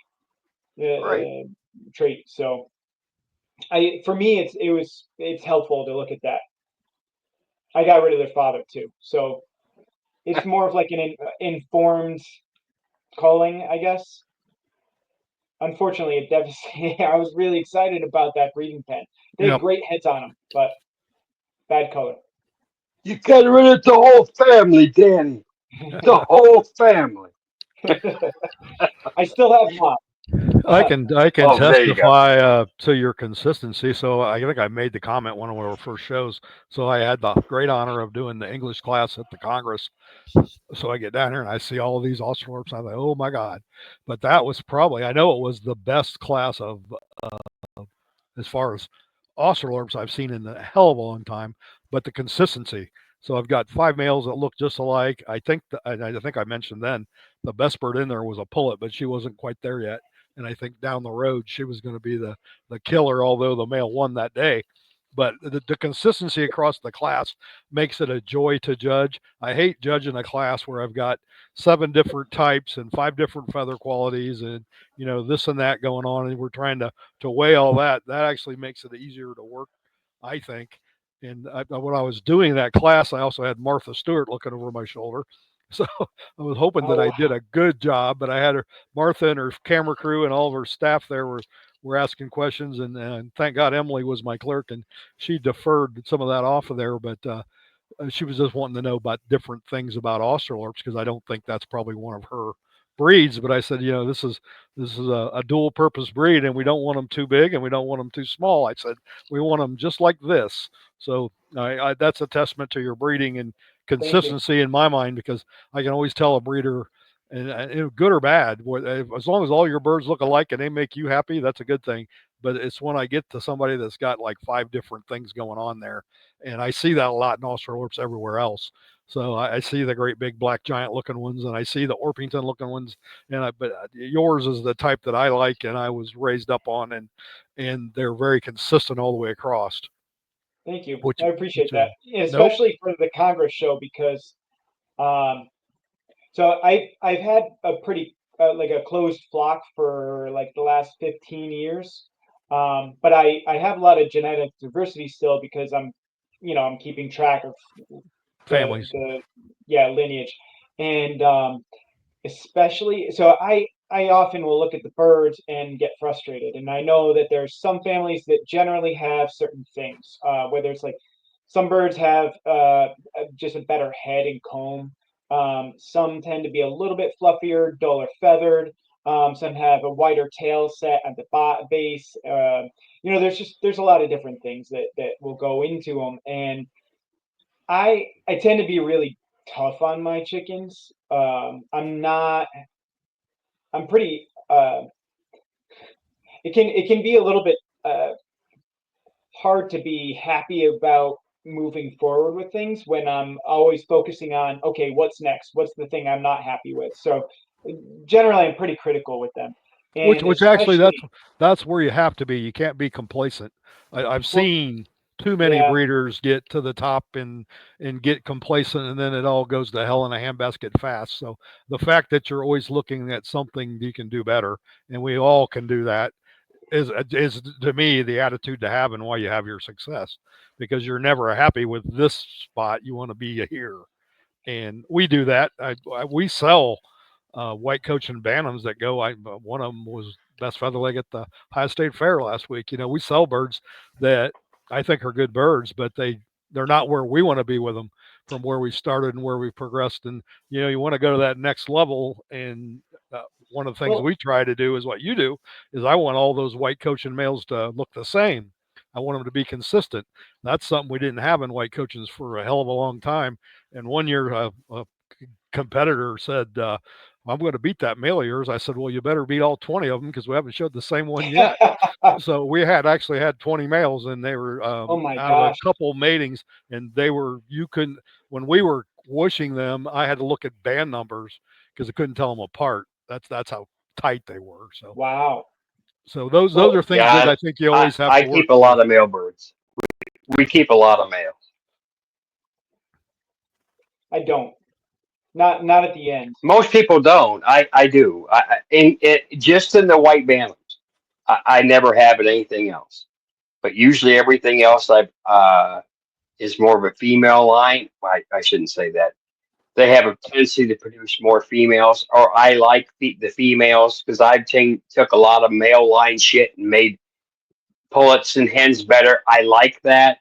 Speaker 2: Right.
Speaker 3: trait. So for me, it's helpful to look at that. I got rid of their father too, so it's more of like an informed culling, I guess. Unfortunately, it devastated. I was really excited about that breeding pen. They had
Speaker 1: Yep.
Speaker 3: great heads on them, but bad color.
Speaker 2: You got rid of the whole family, Danny. The whole family.
Speaker 3: I still have one.
Speaker 1: I can
Speaker 2: Oh, there you go.
Speaker 1: testify to your consistency. So I think I made the comment one of our first shows. So I had the great honor of doing the English class at the Congress. So I get down here and I see all of these Australorps. I'm like, oh my god! But that was probably, I know it was the best class of as far as Australorps I've seen in a hell of a long time. But the consistency. So I've got 5 males that look just alike. I think I mentioned then the best bird in there was a pullet, but she wasn't quite there yet. And I think down the road she was going to be the killer, although the male won that day. But the consistency across the class makes it a joy to judge. I hate judging a class where I've got 7 different types and 5 different feather qualities and this and that going on, and we're trying to weigh all that. That actually makes it easier to work I think. And when I was doing that class, I also had Martha Stewart looking over my shoulder. So I was hoping that I did a good job, but I had Martha and her camera crew and all of her staff there were asking questions, and thank God Emily was my clerk, and she deferred some of that off of there. But she was just wanting to know about different things about Australorps because I don't think that's probably one of her breeds. But I said, this is a dual purpose breed, and we don't want them too big and we don't want them too small. I said we want them just like this. So that's a testament to your breeding and consistency in my mind, because I can always tell a breeder, and good or bad, as long as all your birds look alike and they make you happy, that's a good thing. But it's when I get to somebody that's got like 5 different things going on there, and I see that a lot in Australorps everywhere else. So I see the great big black giant looking ones, and I see the Orpington looking ones, but yours is the type that I like and I was raised up on, and they're very consistent all the way across.
Speaker 3: Thank you.
Speaker 1: Which,
Speaker 3: I appreciate that,
Speaker 1: nope.
Speaker 3: especially for the Congress show, because so I've had a pretty like a closed flock for like the last 15 years. But I have a lot of genetic diversity still because I'm keeping track of
Speaker 1: Families.
Speaker 3: the lineage. And especially so I often will look at the birds and get frustrated, and I know that there's some families that generally have certain things, whether it's like some birds have just a better head and comb. Some tend to be a little bit fluffier, duller feathered. Some have a wider tail set at the base. There's a lot of different things that will go into them, and I tend to be really tough on my chickens. I'm not. I'm pretty. It can be a little bit hard to be happy about moving forward with things when I'm always focusing on, okay, what's next? What's the thing I'm not happy with? So generally, I'm pretty critical with them. And
Speaker 1: Which actually that's where you have to be. You can't be complacent. I've seen too many breeders get to the top and get complacent, and then it all goes to hell in a handbasket fast. So the fact that you're always looking at something you can do better, and we all can do that, is to me the attitude to have and why you have your success, because you're never happy with this spot. You want to be here, and we do that. We sell white Cochin bantams that go. One of them was best feather leg at the Ohio State Fair last week. We sell birds that I think are good birds, but they're not where we want to be with them from where we started and where we progressed. And you want to go to that next level. And one of the things we try to do is what you do is I want all those white Cochin males to look the same. I want them to be consistent. That's something we didn't have in white Cochins for a hell of a long time. And one year, a competitor said, I'm going to beat that male of yours. I said, well, you better beat all 20 of them because we haven't showed the same one yet. So we actually had 20 males, and they were out of a couple matings, and when we were whooshing them, I had to look at band numbers because I couldn't tell them apart. That's how tight they were. So
Speaker 3: wow.
Speaker 1: So those are things that I think you always have to work.
Speaker 2: I keep a lot of male birds. We keep a lot of males.
Speaker 3: I don't. Not at the end.
Speaker 2: Most people don't. I do. Just in the white bantams. I never have it anything else. But usually everything else is more of a female line. I shouldn't say that. They have a tendency to produce more females, or I like the females because I've took a lot of male line shit and made pullets and hens better. I like that,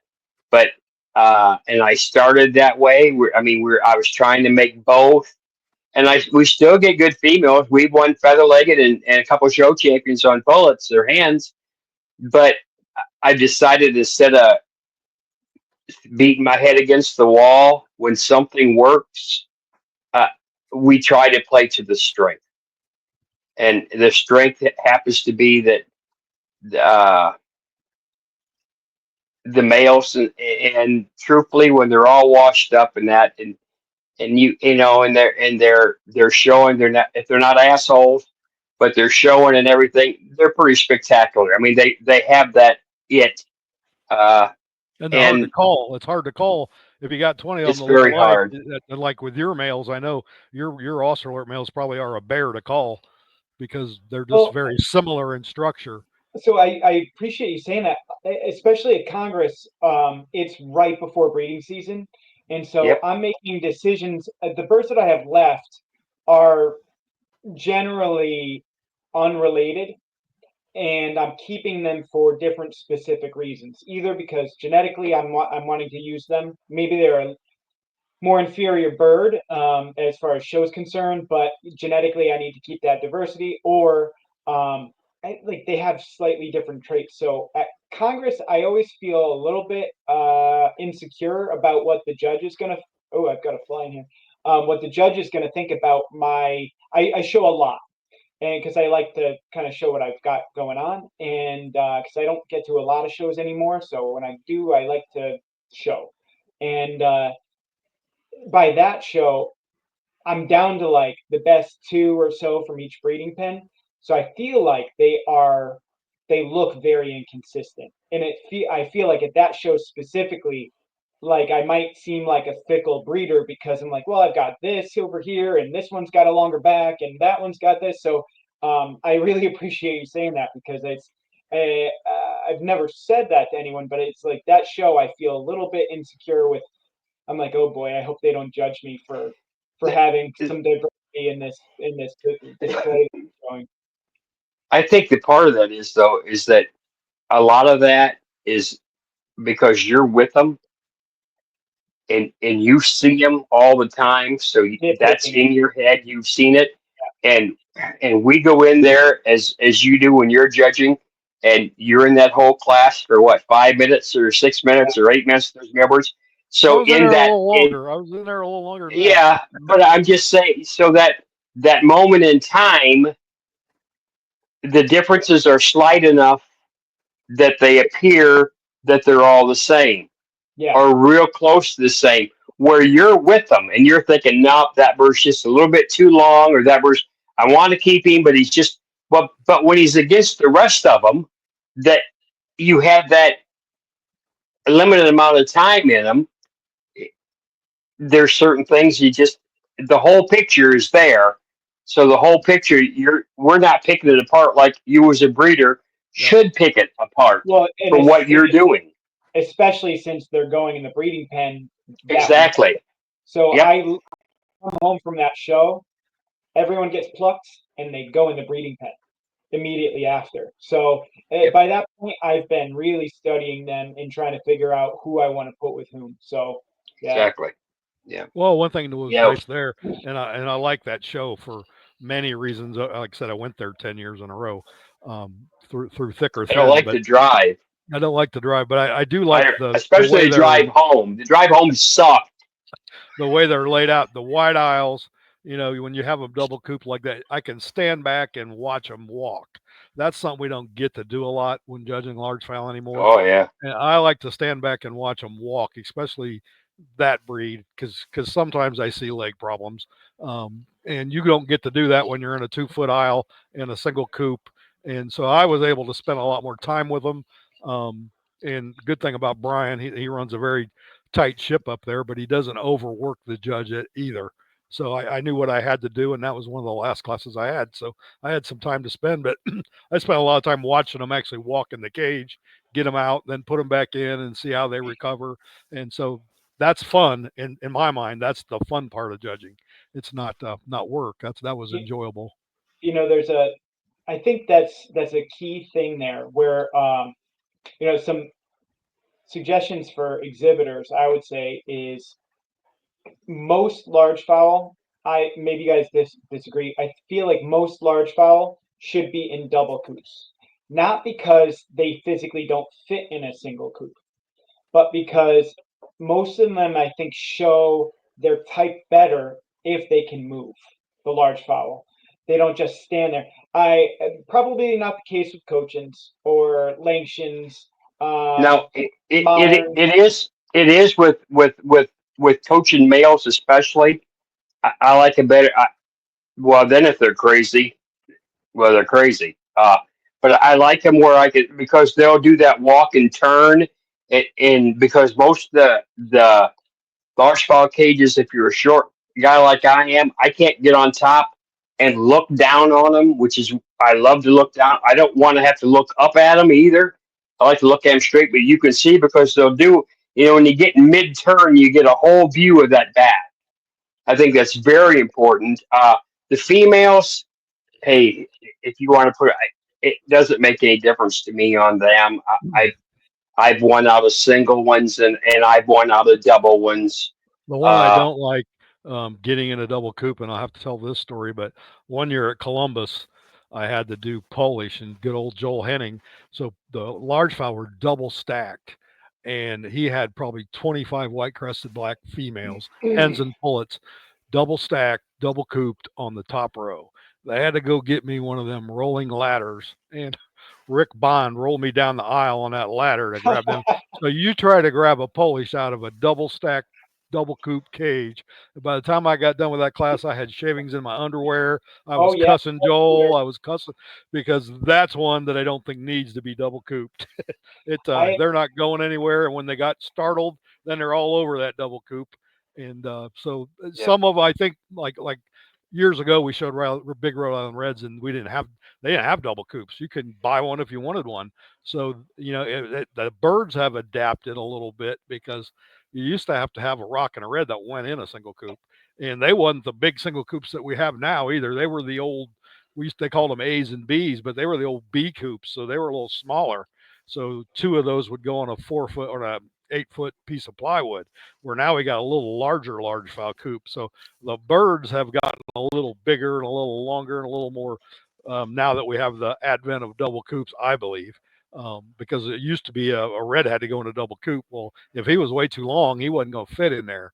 Speaker 2: but and I started that way. I was trying to make both, and we still get good females. We've won feather-legged and a couple show champions on pullets or hens, but I decided instead of beating my head against the wall when something works, we try to play to the strength, and the strength happens to be that the males, and truthfully, when they're all washed up and that, and they're showing, they're not, if they're not assholes, but they're showing and everything, they're pretty spectacular. I mean, they have that it.
Speaker 1: And they're hard to call. It's hard to call if you got 20 of them.
Speaker 2: It's very hard.
Speaker 1: And like with your males, I know your Australorp males probably are a bear to call because they're just very similar in structure.
Speaker 3: So I appreciate you saying that, especially at Congress. It's right before breeding season, and so
Speaker 2: Yep.
Speaker 3: I'm making decisions. The birds that I have left are generally unrelated, and I'm keeping them for different specific reasons. Either because genetically I'm wanting to use them. Maybe they're a more inferior bird as far as show is concerned, but genetically I need to keep that diversity. Or like they have slightly different traits. So at Congress, I always feel a little bit insecure about what the judge is gonna. Oh, I've got a fly in here. What the judge is gonna think about my. I show a lot, and because I like to kind of show what I've got going on, and because I don't get to a lot of shows anymore, so when I do, I like to show. And by that show, I'm down to like the best two or so from each breeding pen. So I feel like they look very inconsistent. And I feel like at that show specifically, like I might seem like a fickle breeder because I'm like, well, I've got this over here and this one's got a longer back and that one's got this. So I really appreciate you saying that because I've never said that to anyone, but it's like that show I feel a little bit insecure with. I'm like, oh boy, I hope they don't judge me for having some diversity in this display that I'm showing.
Speaker 2: I think the part of that is though is that a lot of that is because you're with them and you see them all the time, so that's
Speaker 3: Nitpicking.
Speaker 2: in your head. You've seen it, and we go in there as you do when you're judging, and you're in that whole class for what 5 minutes or 6 minutes or 8 minutes. There's members.
Speaker 1: I
Speaker 2: So
Speaker 1: was in
Speaker 2: in
Speaker 1: there a
Speaker 2: that,
Speaker 1: little longer. I was in there a little longer than that.
Speaker 2: yeah, but I'm just saying, so that moment in time, the differences are slight enough that they appear that they're all the same
Speaker 3: Yeah,
Speaker 2: or real close to the same. Where you're with them and you're thinking, nope, that bird's just a little bit too long, or that bird's I want to keep him, but he's just but when he's against the rest of them, that you have that limited amount of time in them. There's certain things you just the whole picture is there. So the whole picture, we're not picking it apart like you as a breeder
Speaker 1: Yep.
Speaker 2: should pick it apart
Speaker 3: well, and
Speaker 2: for what you're doing.
Speaker 3: especially since they're going in the breeding pen that week.
Speaker 2: Exactly.
Speaker 3: So
Speaker 2: Yep.
Speaker 3: I come home from that show, everyone gets plucked, and they go in the breeding pen immediately after. So by that point, I've been really studying them and trying to figure out who I want to put with whom. So yeah,
Speaker 2: Exactly. Yeah.
Speaker 1: Well, one thing that was
Speaker 2: Yeah.
Speaker 1: nice there, and I like that show for many reasons. Like I said, I went there 10 years in a row, through thick or
Speaker 2: I don't
Speaker 1: thin.
Speaker 2: like
Speaker 1: But
Speaker 2: to drive.
Speaker 1: I don't like to drive, but I do like the
Speaker 2: Especially
Speaker 1: way
Speaker 2: the drive home. The drive home sucked.
Speaker 1: the way they're laid out, the wide aisles. You know, when you have them double cooped like that, I can stand back and watch them walk. That's something we don't get to do a lot when judging large fowl anymore.
Speaker 2: Oh yeah.
Speaker 1: And I like to stand back and watch them walk, especially that breed, because sometimes I see leg problems, and you don't get to do that when you're in a 2 foot aisle in a single coop. And so I was able to spend a lot more time with them. And good thing about Brian, he runs a very tight ship up there, but he doesn't overwork the judge either. So I knew what I had to do, and that was one of the last classes I had. So I had some time to spend, but I spent a lot of time watching them actually walk in the cage, get them out, then put them back in and see how they recover. And so that's fun in my mind. That's the fun part of judging. It's not work. That was enjoyable.
Speaker 3: there's I think that's a key thing there where some suggestions for exhibitors I would say is most large fowl. I maybe you guys disagree. I feel like most large fowl should be in double coops, not because they physically don't fit in a single coop, but because most of them I think show their type better if they can move. The large fowl, they don't just stand there. I probably not the case with Cochins or Langshan's,
Speaker 2: Now
Speaker 3: Mallards.
Speaker 2: it is with coaching males especially. I like it better. Well, then if they're crazy, well they're crazy. But I like them where I could because they'll do that walk and turn. And because most of the large fowl cages, if you're a short guy like I am, I can't get on top and look down on them, which is I love to look down. I don't want to have to look up at them either. I like to look at them straight, but you can see because they'll do. When you get mid turn, you get a whole view of that bat. I think that's very important. The females, hey, if you want to put it doesn't make any difference to me on them. I've won out of single ones and I've won out of double ones.
Speaker 1: The one I don't like getting in a double coop, and I'll have to tell this story, but one year at Columbus, I had to do Polish and good old Joel Henning. So the large fowl were double stacked, and he had probably 25 white crested black females, hens and pullets, double stacked, double cooped on the top row. They had to go get me one of them rolling ladders, and Rick Bond rolled me down the aisle on that ladder to grab them. So you try to grab a Polish out of a double stacked, double coop cage. By the time I got done with that class, I had shavings in my underwear. I was cussing Joel. I was cussing because that's one that I don't think needs to be double cooped. They're not going anywhere, and when they got startled, then they're all over that double coop. And so some of I think like years ago we showed big Rhode Island Reds, and they didn't have double coops. You couldn't buy one if you wanted one. So the birds have adapted a little bit because you used to have a rock and a red that went in a single coop, and they wasn't the big single coops that we have now either. They were the old they called them A's and B's, but they were the old B coops, so they were a little smaller. So two of those would go on a 4-foot or a 8-foot piece of plywood, where now we got a little larger large fowl coop. So the birds have gotten a little bigger and a little longer and a little more now that we have the advent of double coops, I believe. Because it used to be a red had to go in a double coop. Well, if he was way too long, he wasn't going to fit in there.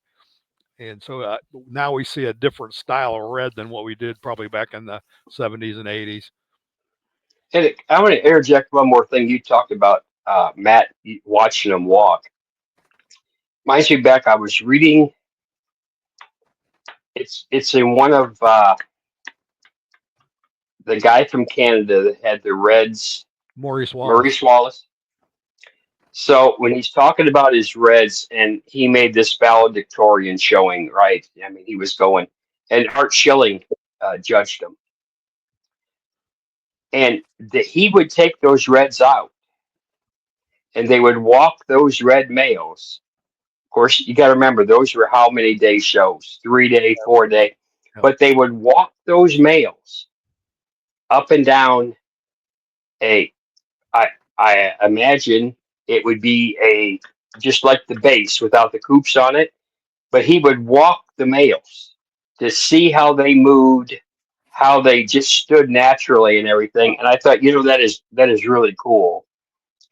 Speaker 1: And so now we see a different style of red than what we did probably back in the 70s and 80s.
Speaker 2: And I want to interject one more thing. You talked about Matt watching them walk. Reminds me back. I was reading. It's in one of the guy from Canada that had the Reds,
Speaker 1: Maurice Wallace.
Speaker 2: So when he's talking about his Reds, and he made this valedictorian showing, right? I mean, he was going, and Art Schilling judged him, and he would take those Reds out, and they would walk those red males. Of course, you got to remember those were how many day shows? 3-day, 4-day, but they would walk those males up and down I imagine it would be just like the base without the coops on it, but he would walk the males to see how they moved, how they just stood naturally and everything. And I thought, that is really cool.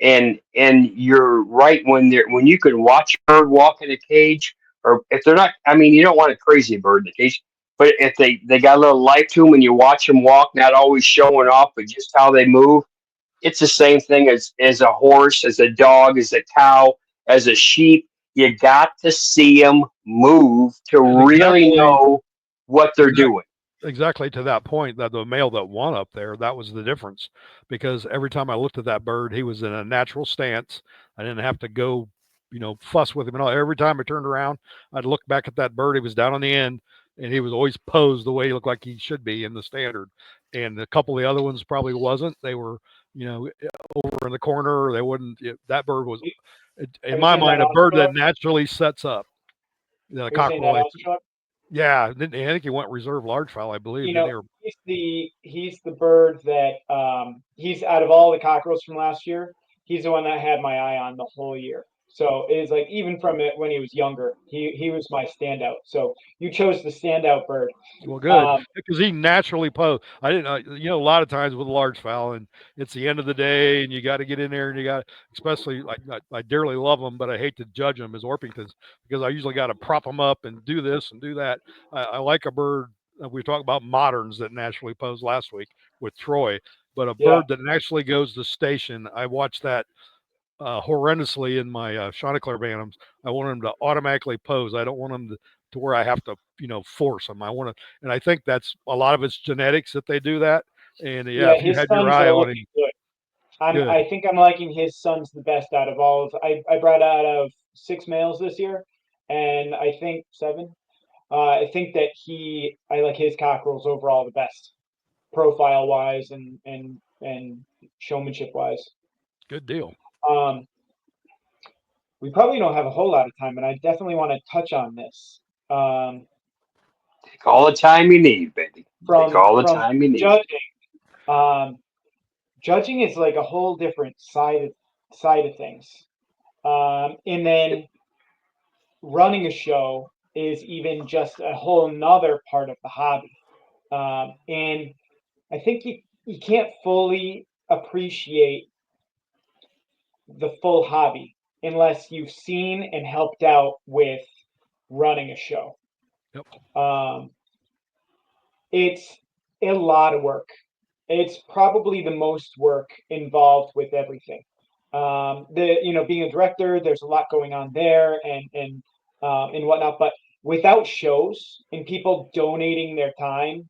Speaker 2: And you're right when you can watch a bird walk in a cage, or if they're not, I mean, you don't want a crazy bird in the cage, but if they got a little life to them and you watch them walk, not always showing off, but just how they move, it's the same thing as a horse, as a dog, as a cow, as a sheep. You got to see them move to really know what they're doing.
Speaker 1: Exactly to that point, that the male that won up there, that was the difference. Because every time I looked at that bird, he was in a natural stance. I didn't have to go, fuss with him and all. Every time I turned around, I'd look back at that bird. He was down on the end, and he was always posed the way he looked like he should be in the standard. And a couple of the other ones probably wasn't. They were, over in the corner. Or they wouldn't. That bird was, in my mind, a bird that naturally sets up. The cockerel. Yeah, I think he went reserve large fowl, I believe.
Speaker 3: He's the bird that he's out of all the cockerels from last year. He's the one that I had my eye on the whole year. So it is like even from it when he was younger, he was my standout. So you chose the standout bird.
Speaker 1: Well, good, because he naturally posed. I didn't, a lot of times with a large fowl, and it's the end of the day, and you got to get in there, and you got, especially like I dearly love them, but I hate to judge them as Orpingtons because I usually got to prop them up and do this and do that. I like a bird. We talked about moderns that naturally pose last week with Troy, but a bird that naturally goes to station. I watched that horrendously in my Chanticleer Bantams. I want them to automatically pose. I don't want them to where I have to, force them. I want to, and I think that's a lot of it's genetics that they do that. And if you had your eye on him,
Speaker 3: I think I'm liking his sons the best out of all of. I brought out of 6 males this year, and I think 7 I think that I like his cockerels overall the best, profile wise and showmanship wise.
Speaker 1: Good deal.
Speaker 3: We probably don't have a whole lot of time, and I definitely want to touch on this.
Speaker 2: Take all the time you need, baby. Take all the
Speaker 3: From
Speaker 2: time you need.
Speaker 3: judging, um, judging is like a whole different side of things, and then running a show is even just a whole nother part of the hobby. And I think you can't fully appreciate the full hobby unless you've seen and helped out with running a show.
Speaker 1: Yep.
Speaker 3: It's a lot of work. It's probably the most work involved with everything. Being a director, there's a lot going on there and whatnot. But without shows and people donating their time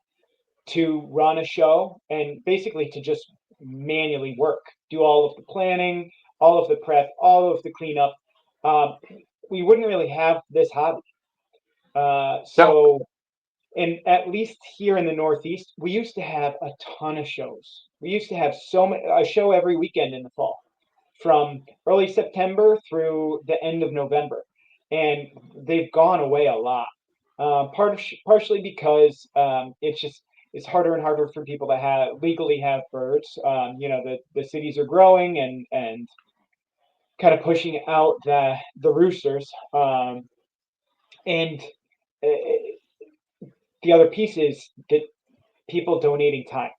Speaker 3: to run a show and basically to just manually work, do all of the planning, all of the prep, all of the cleanup, um, we wouldn't really have this hobby. So, and at least here in the Northeast, we used to have a ton of shows. We used to have a show every weekend in the fall, from early September through the end of November, and they've gone away a lot. Partially because it's harder and harder for people to legally have birds. The cities are growing and kind of pushing out the roosters. And the other piece is that people donating time.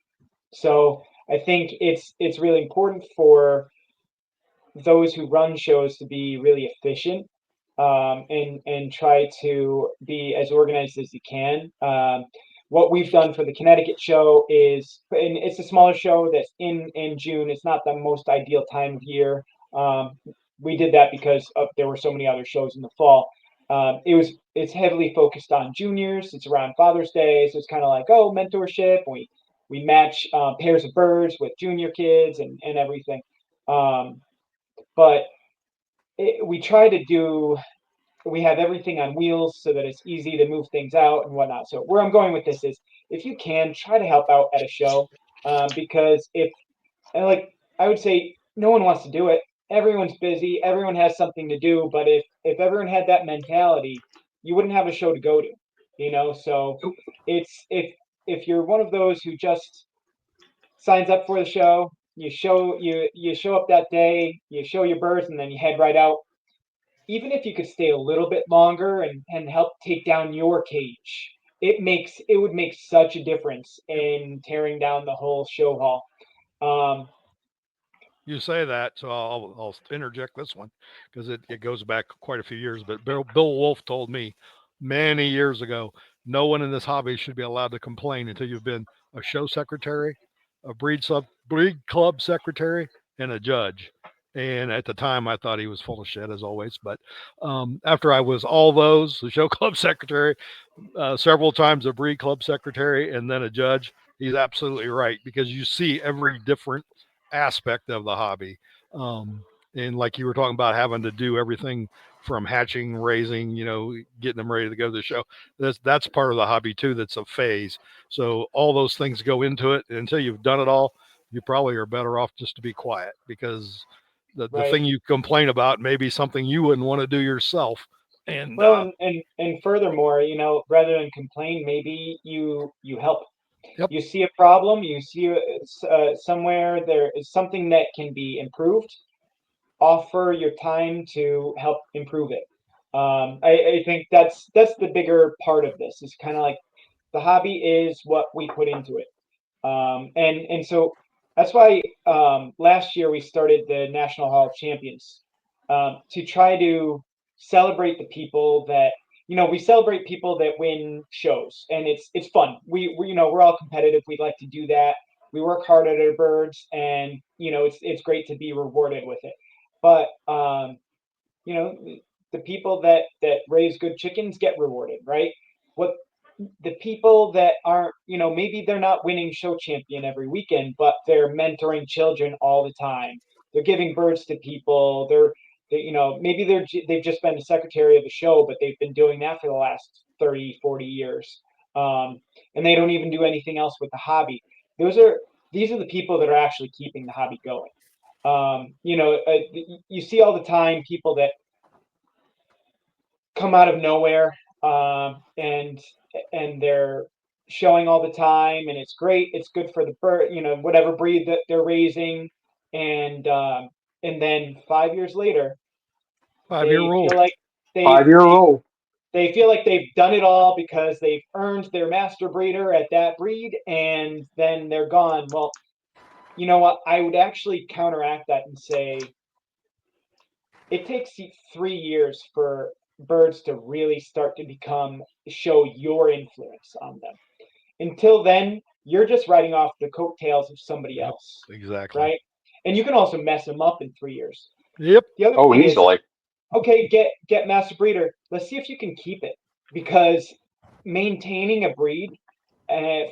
Speaker 3: So I think it's really important for those who run shows to be really efficient, and try to be as organized as you can. What we've done for the Connecticut show is, and it's a smaller show that's in June. It's not the most ideal time of year. We did that because there were so many other shows in the fall. It's heavily focused on juniors. It's around Father's Day, so it's kind of like, oh, mentorship. We match pairs of birds with junior kids and everything. But we try to do, we have everything on wheels so that it's easy to move things out and whatnot. So where I'm going with this is, if you can, try to help out at a show, because I would say, no one wants to do it. Everyone's busy. Everyone has something to do. But if everyone had that mentality, you wouldn't have a show to go to. So it's if you're one of those who just signs up for the show, you show up that day, you show your birds, and then you head right out. Even if you could stay a little bit longer and help take down your cage, it would make such a difference in tearing down the whole show hall.
Speaker 1: You say that, so I'll interject this one because it goes back quite a few years. But Bill Wolf told me many years ago, no one in this hobby should be allowed to complain until you've been a show secretary, a breed club secretary, and a judge. And at the time, I thought he was full of shit, as always. But after I was all those, the show club secretary, several times a breed club secretary, and then a judge, he's absolutely right, because you see every different aspect of the hobby. And like you were talking about, having to do everything from hatching, raising, getting them ready to go to the show. That's part of the hobby too. That's a phase. So all those things go into it. And until you've done it all, you probably are better off just to be quiet, because the thing you complain about may be something you wouldn't want to do yourself. And
Speaker 3: and furthermore, rather than complain, maybe you help.
Speaker 1: Yep.
Speaker 3: You see a problem, you see somewhere there is something that can be improved. Offer your time to help improve it. I think that's the bigger part of this. Is kind of like, the hobby is what we put into it, and so that's why last year we started the National Hall of Champions, to try to celebrate the people that we celebrate people that win shows, and it's fun. We're all competitive. We like to do that. We work hard at our birds, and it's great to be rewarded with it. But the people that raise good chickens get rewarded, right? What the people that aren't, maybe they're not winning show champion every weekend, but they're mentoring children all the time. They're giving birds to people. Maybe they've just been the secretary of the show, but they've been doing that for the last 30, 40 years. And they don't even do anything else with the hobby. These are the people that are actually keeping the hobby going. You see all the time people that come out of nowhere, and they're showing all the time, and it's great. It's good for the bird, whatever breed that they're raising, and then 5 years later,
Speaker 1: 5-year
Speaker 3: they
Speaker 1: rule.
Speaker 3: feel like they
Speaker 2: 5-year rule.
Speaker 3: they feel like they've done it all because they've earned their master breeder at that breed, and then they're gone. Well, you know what? I would actually counteract that and say it takes 3 years for birds to really start to show your influence on them. Until then, you're just riding off the coattails of somebody
Speaker 1: Yep,
Speaker 3: else,
Speaker 1: exactly.
Speaker 3: right? And you can also mess them up in 3 years.
Speaker 1: Yep.
Speaker 3: The other
Speaker 2: Oh,
Speaker 3: thing is,
Speaker 2: easily.
Speaker 3: okay, get master breeder. Let's see if you can keep it, because maintaining a breed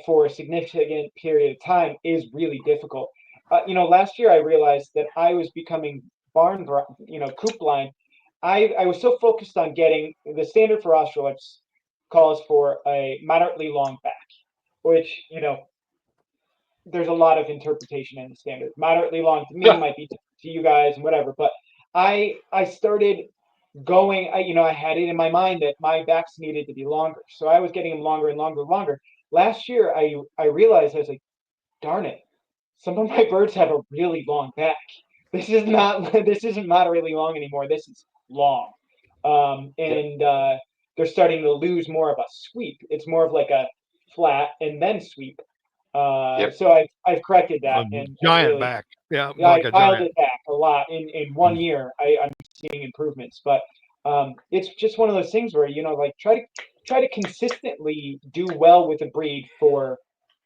Speaker 3: for a significant period of time is really difficult. Last year I realized that I was becoming coop blind. I was so focused on getting the standard for Australorps calls for a moderately long back, which there's a lot of interpretation in the standard. Moderately long to me
Speaker 2: Yeah.
Speaker 3: might be to you guys and whatever, but I started going. I had it in my mind that my backs needed to be longer, so I was getting them longer and longer and longer. Last year, I realized, I was like, darn it, some of my birds have a really long back. This isn't moderately long anymore. This is long, and they're starting to lose more of a sweep. It's more of like a flat and then sweep.
Speaker 2: Yep.
Speaker 3: So I've corrected that,
Speaker 1: A
Speaker 3: and
Speaker 1: giant
Speaker 3: really,
Speaker 1: back. Yeah,
Speaker 3: yeah,
Speaker 1: like
Speaker 3: I
Speaker 1: a
Speaker 3: dialed
Speaker 1: giant.
Speaker 3: it back a lot in 1 year. I'm seeing improvements, but it's just one of those things where like try to consistently do well with a breed for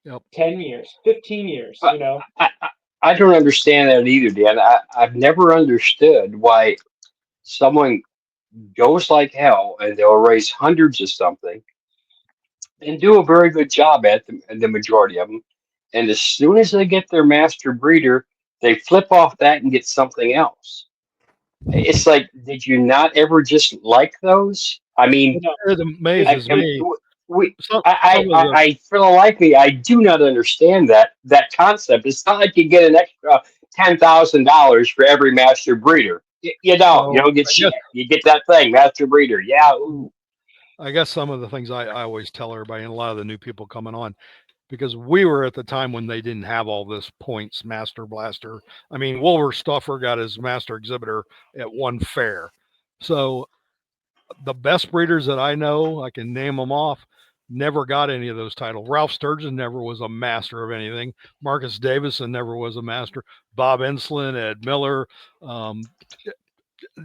Speaker 1: Yep.
Speaker 3: 10 years, 15 years.
Speaker 2: But I don't understand that either, Dan. I've never understood why someone goes like hell and they'll raise hundreds of something and do a very good job at the majority of them. And as soon as they get their master breeder, they flip off that and get something else. It's like, did you not ever just like those? I mean,
Speaker 1: It amazes
Speaker 2: I,
Speaker 1: me.
Speaker 2: we,
Speaker 1: Some
Speaker 2: I,
Speaker 1: of the
Speaker 2: for the life of me, I do not understand that concept. It's not like you get an extra $10,000 for every master breeder. You don't. You
Speaker 1: well,
Speaker 2: don't get shit. You get that thing, master breeder. Yeah. Ooh.
Speaker 1: I guess some of the things I always tell everybody, and a lot of the new people coming on, because we were at the time when they didn't have all this points master blaster. I mean, Wilbur Stuffer got his master exhibitor at one fair. So the best breeders that I know, I can name them off, never got any of those titles. Ralph Sturgeon never was a master of anything. Marcus Davison never was a master. Bob Enslin, Ed Miller. Um,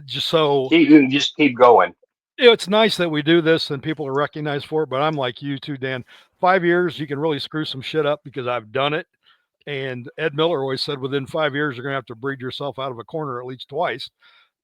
Speaker 1: just so
Speaker 2: You can just keep going.
Speaker 1: it's nice that we do this and people are recognized for it, but I'm like you too, Dan. 5 years, you can really screw some shit up because I've done it. And Ed Miller always said within 5 years, you're going to have to breed yourself out of a corner at least twice.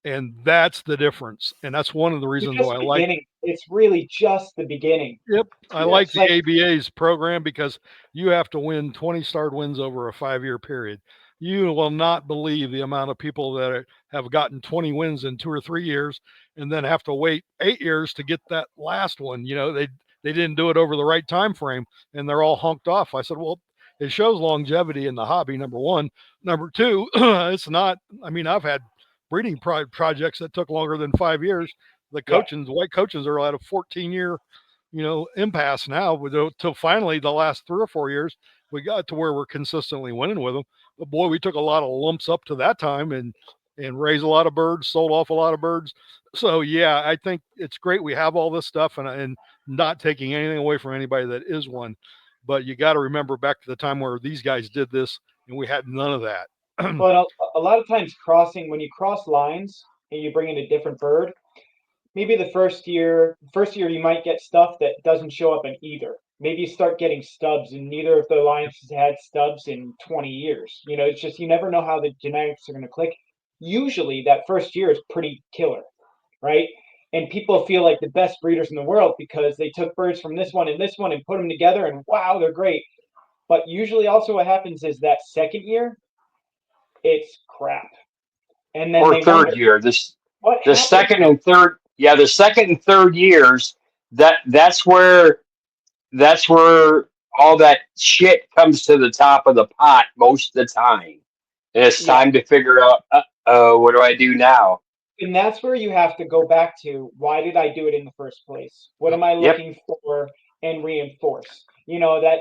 Speaker 1: And that's the difference. And that's one of the
Speaker 3: you're
Speaker 1: reasons
Speaker 3: just
Speaker 1: why I like,
Speaker 3: beginning. It's really just the beginning.
Speaker 1: yep, I
Speaker 2: Yeah.
Speaker 1: like
Speaker 3: It's
Speaker 1: the
Speaker 3: like,
Speaker 1: ABA's program because you have to win 20 start wins over a 5-year period. You will not believe the amount of people that have gotten 20 wins in 2 or 3 years and then have to wait 8 years to get that last one. They didn't do it over the right time frame and they're all hunked off. I said, well, it shows longevity in the hobby, number one. Number two, it's not, I mean, I've had breeding projects that took longer than 5 years. The white coaches are at a 14-year, impasse now. Till finally the last 3 or 4 years, we got to where we're consistently winning with them. But boy, we took a lot of lumps up to that time and raised a lot of birds, sold off a lot of birds. So yeah, I think it's great we have all this stuff and not taking anything away from anybody that is one. But you got to remember back to the time where these guys did this and we had none of that.
Speaker 3: but a lot of times when you cross lines and you bring in a different bird, maybe the first year you might get stuff that doesn't show up in either. Maybe you start getting stubs, and neither of the lines has had stubs in 20 years. It's just you never know how the genetics are going to click. Usually, that first year is pretty killer, right? And people feel like the best breeders in the world because they took birds from this one and put them together, and wow, they're great. But usually, also what happens is that second year, it's crap, and then
Speaker 2: Or
Speaker 3: they wonder
Speaker 2: third year.
Speaker 3: what
Speaker 2: The
Speaker 3: happened.
Speaker 2: second and third. Yeah, the second and third years, that's where all that shit comes to the top of the pot most of the time. And it's
Speaker 3: Yeah.
Speaker 2: time to figure out, what do I do now?
Speaker 3: And that's where you have to go back to, why did I do it in the first place? What am I
Speaker 2: Yep.
Speaker 3: looking for, and reinforce? That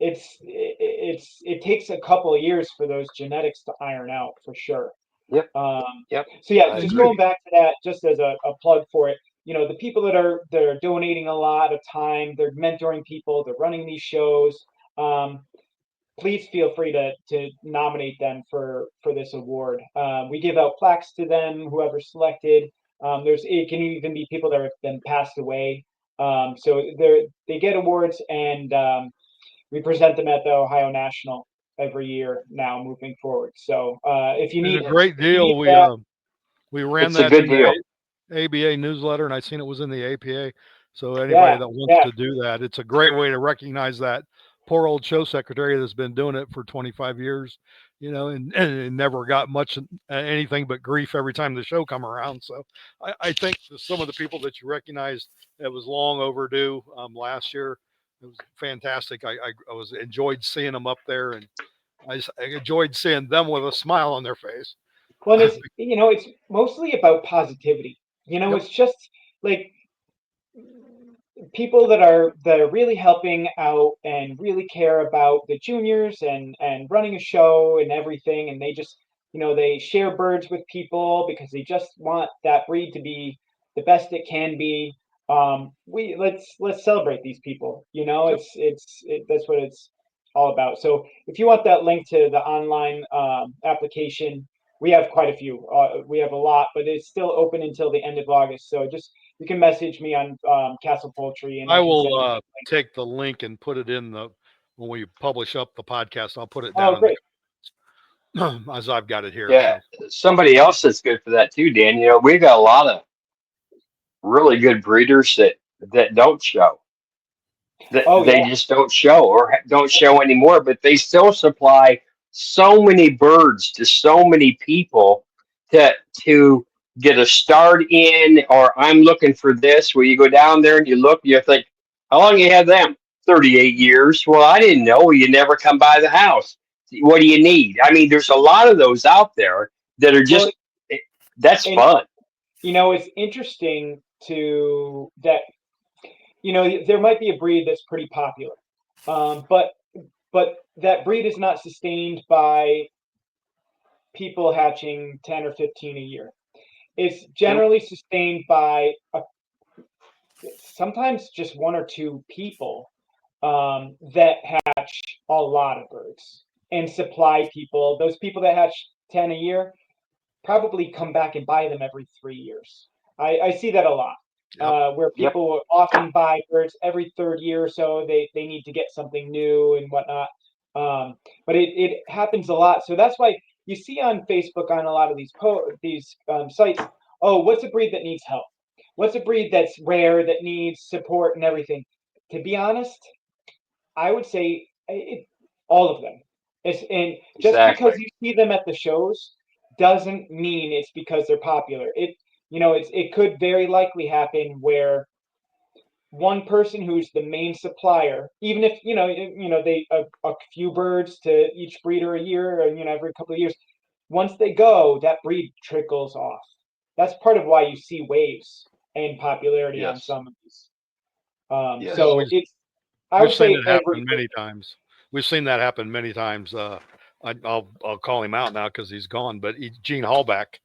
Speaker 3: it takes a couple of years for those genetics to iron out, for sure.
Speaker 2: Yep.
Speaker 3: Um,
Speaker 2: Yep.
Speaker 3: so yeah,
Speaker 2: I
Speaker 3: just
Speaker 2: agree.
Speaker 3: going back to that, just as a plug for it, the people that are donating a lot of time, they're mentoring people, they're running these shows. Um, Please feel free to nominate them for this award. We give out plaques to them, whoever's selected. It can even be people that have been passed away. So they get awards, and we present them at the Ohio National every year now, moving forward. So if you
Speaker 1: It's
Speaker 3: need
Speaker 1: a great
Speaker 3: if you need
Speaker 1: deal.
Speaker 3: that,
Speaker 1: We ran
Speaker 2: It's a
Speaker 1: that
Speaker 2: good
Speaker 1: in
Speaker 2: deal.
Speaker 1: the ABA newsletter, and I seen it was in the APA. So anybody
Speaker 3: yeah,
Speaker 1: that wants
Speaker 3: yeah.
Speaker 1: to do that, it's a great way to recognize that poor old show secretary that's been doing it for 25 years, and never got much anything but grief every time the show come around. So I think some of the people that you recognized, it was long overdue last year. It was fantastic. I was enjoyed seeing them up there, and I enjoyed seeing them with a smile on their face.
Speaker 3: Well, and it's mostly about positivity.
Speaker 1: Yep.
Speaker 3: It's just like people that are really helping out and really care about the juniors and running a show and everything, and they just they share birds with people because they just want that breed to be the best it can be. We let's celebrate these people.
Speaker 1: Yep.
Speaker 3: That's what it's all about. So if you want that link to the online application, we have quite a few. We have a lot, but it's still open until the end of August. So just you can message me on Castle Poultry, and
Speaker 1: I
Speaker 3: I can send
Speaker 1: will
Speaker 3: you.
Speaker 1: take the link and put it in when we publish up the podcast. I'll put it down
Speaker 3: Oh,
Speaker 1: in
Speaker 3: great.
Speaker 1: the as I've got it here.
Speaker 2: Yeah.
Speaker 1: So
Speaker 2: Somebody else that's good for that too, Dan. We've got a lot of really good breeders that don't show. That
Speaker 3: Oh,
Speaker 2: they
Speaker 3: yeah.
Speaker 2: just don't show or don't show anymore, but they still supply so many birds to so many people to get a start in, or I'm looking for this, where you go down there and you look, you think, how long you had them? 38 years. Well, I didn't know. You never come by the house. What do you need? I mean, there's a lot of those out there that are
Speaker 3: Well,
Speaker 2: just, that's
Speaker 3: and
Speaker 2: fun.
Speaker 3: it's interesting to that. There might be a breed that's pretty popular, but that breed is not sustained by people hatching 10 or 15 a year. It's
Speaker 2: Nope.
Speaker 3: generally sustained by sometimes just one or two people that hatch a lot of birds and supply people. Those people that hatch 10 a year probably come back and buy them every 3 years. I see that a lot,
Speaker 1: yep.
Speaker 3: where
Speaker 2: Yep.
Speaker 3: people will often buy birds every third year or so. They need to get something new and whatnot. But it happens a lot. So that's why you see on Facebook, on a lot of these sites, oh, what's a breed that needs help? What's a breed that's rare that needs support and everything? To be honest, I would say all of them. And just because
Speaker 2: Exactly.
Speaker 3: you see them at the shows doesn't mean it's because they're popular. It could very likely happen where one person who's the main supplier, even if they a few birds to each breeder a year, or every couple of years, once they go, that breed trickles off. That's part of why you see waves and popularity on
Speaker 2: Yes.
Speaker 3: some of these.
Speaker 2: Yes.
Speaker 3: So it's I
Speaker 1: We've
Speaker 3: would
Speaker 1: seen
Speaker 3: say
Speaker 1: it
Speaker 3: every
Speaker 1: happen many times. We've seen that happen many times. I'll call him out now because he's gone. But Gene Hallback,